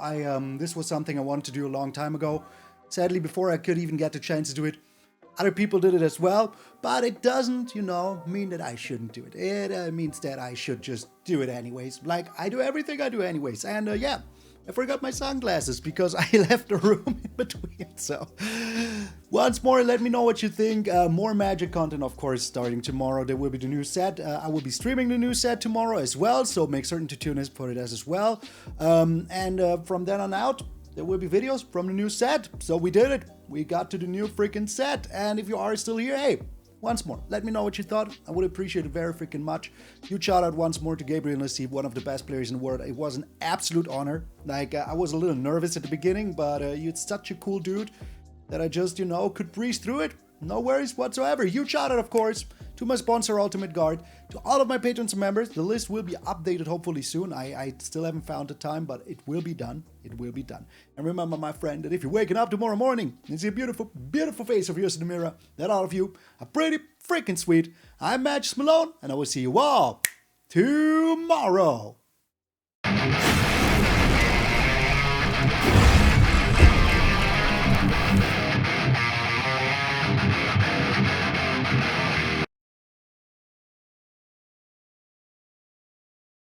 This was something I wanted to do a long time ago. Sadly, before I could even get the chance to do it, other people did it as well. But it doesn't, mean that I shouldn't do it. It means that I should just do it anyways. Like, I do everything I do anyways. And yeah, I forgot my sunglasses because I left the room in between. So once more, let me know what you think. More Magic content, of course, starting tomorrow. There will be the new set. I will be streaming the new set tomorrow as well. So make certain to tune in for it as well. And from then on out, there will be videos from the new set. So we did it. We got to the new freaking set. And if you are still here, hey, once more, let me know what you thought. I would appreciate it very freaking much. Huge shout out once more to Gabriel Nassif, one of the best players in the world. It was an absolute honor. Like, I was a little nervous at the beginning, but you're such a cool dude that I just, could breeze through it. No worries whatsoever. Huge shout out, of course, to my sponsor, Ultimate Guard, to all of my patrons and members. The list will be updated hopefully soon. I still haven't found the time, but it will be done. It will be done. And remember, my friend, that if you're waking up tomorrow morning and see a beautiful, beautiful face of yours in the mirror, that all of you are pretty freaking sweet. I'm MTG Malone, and I will see you all tomorrow.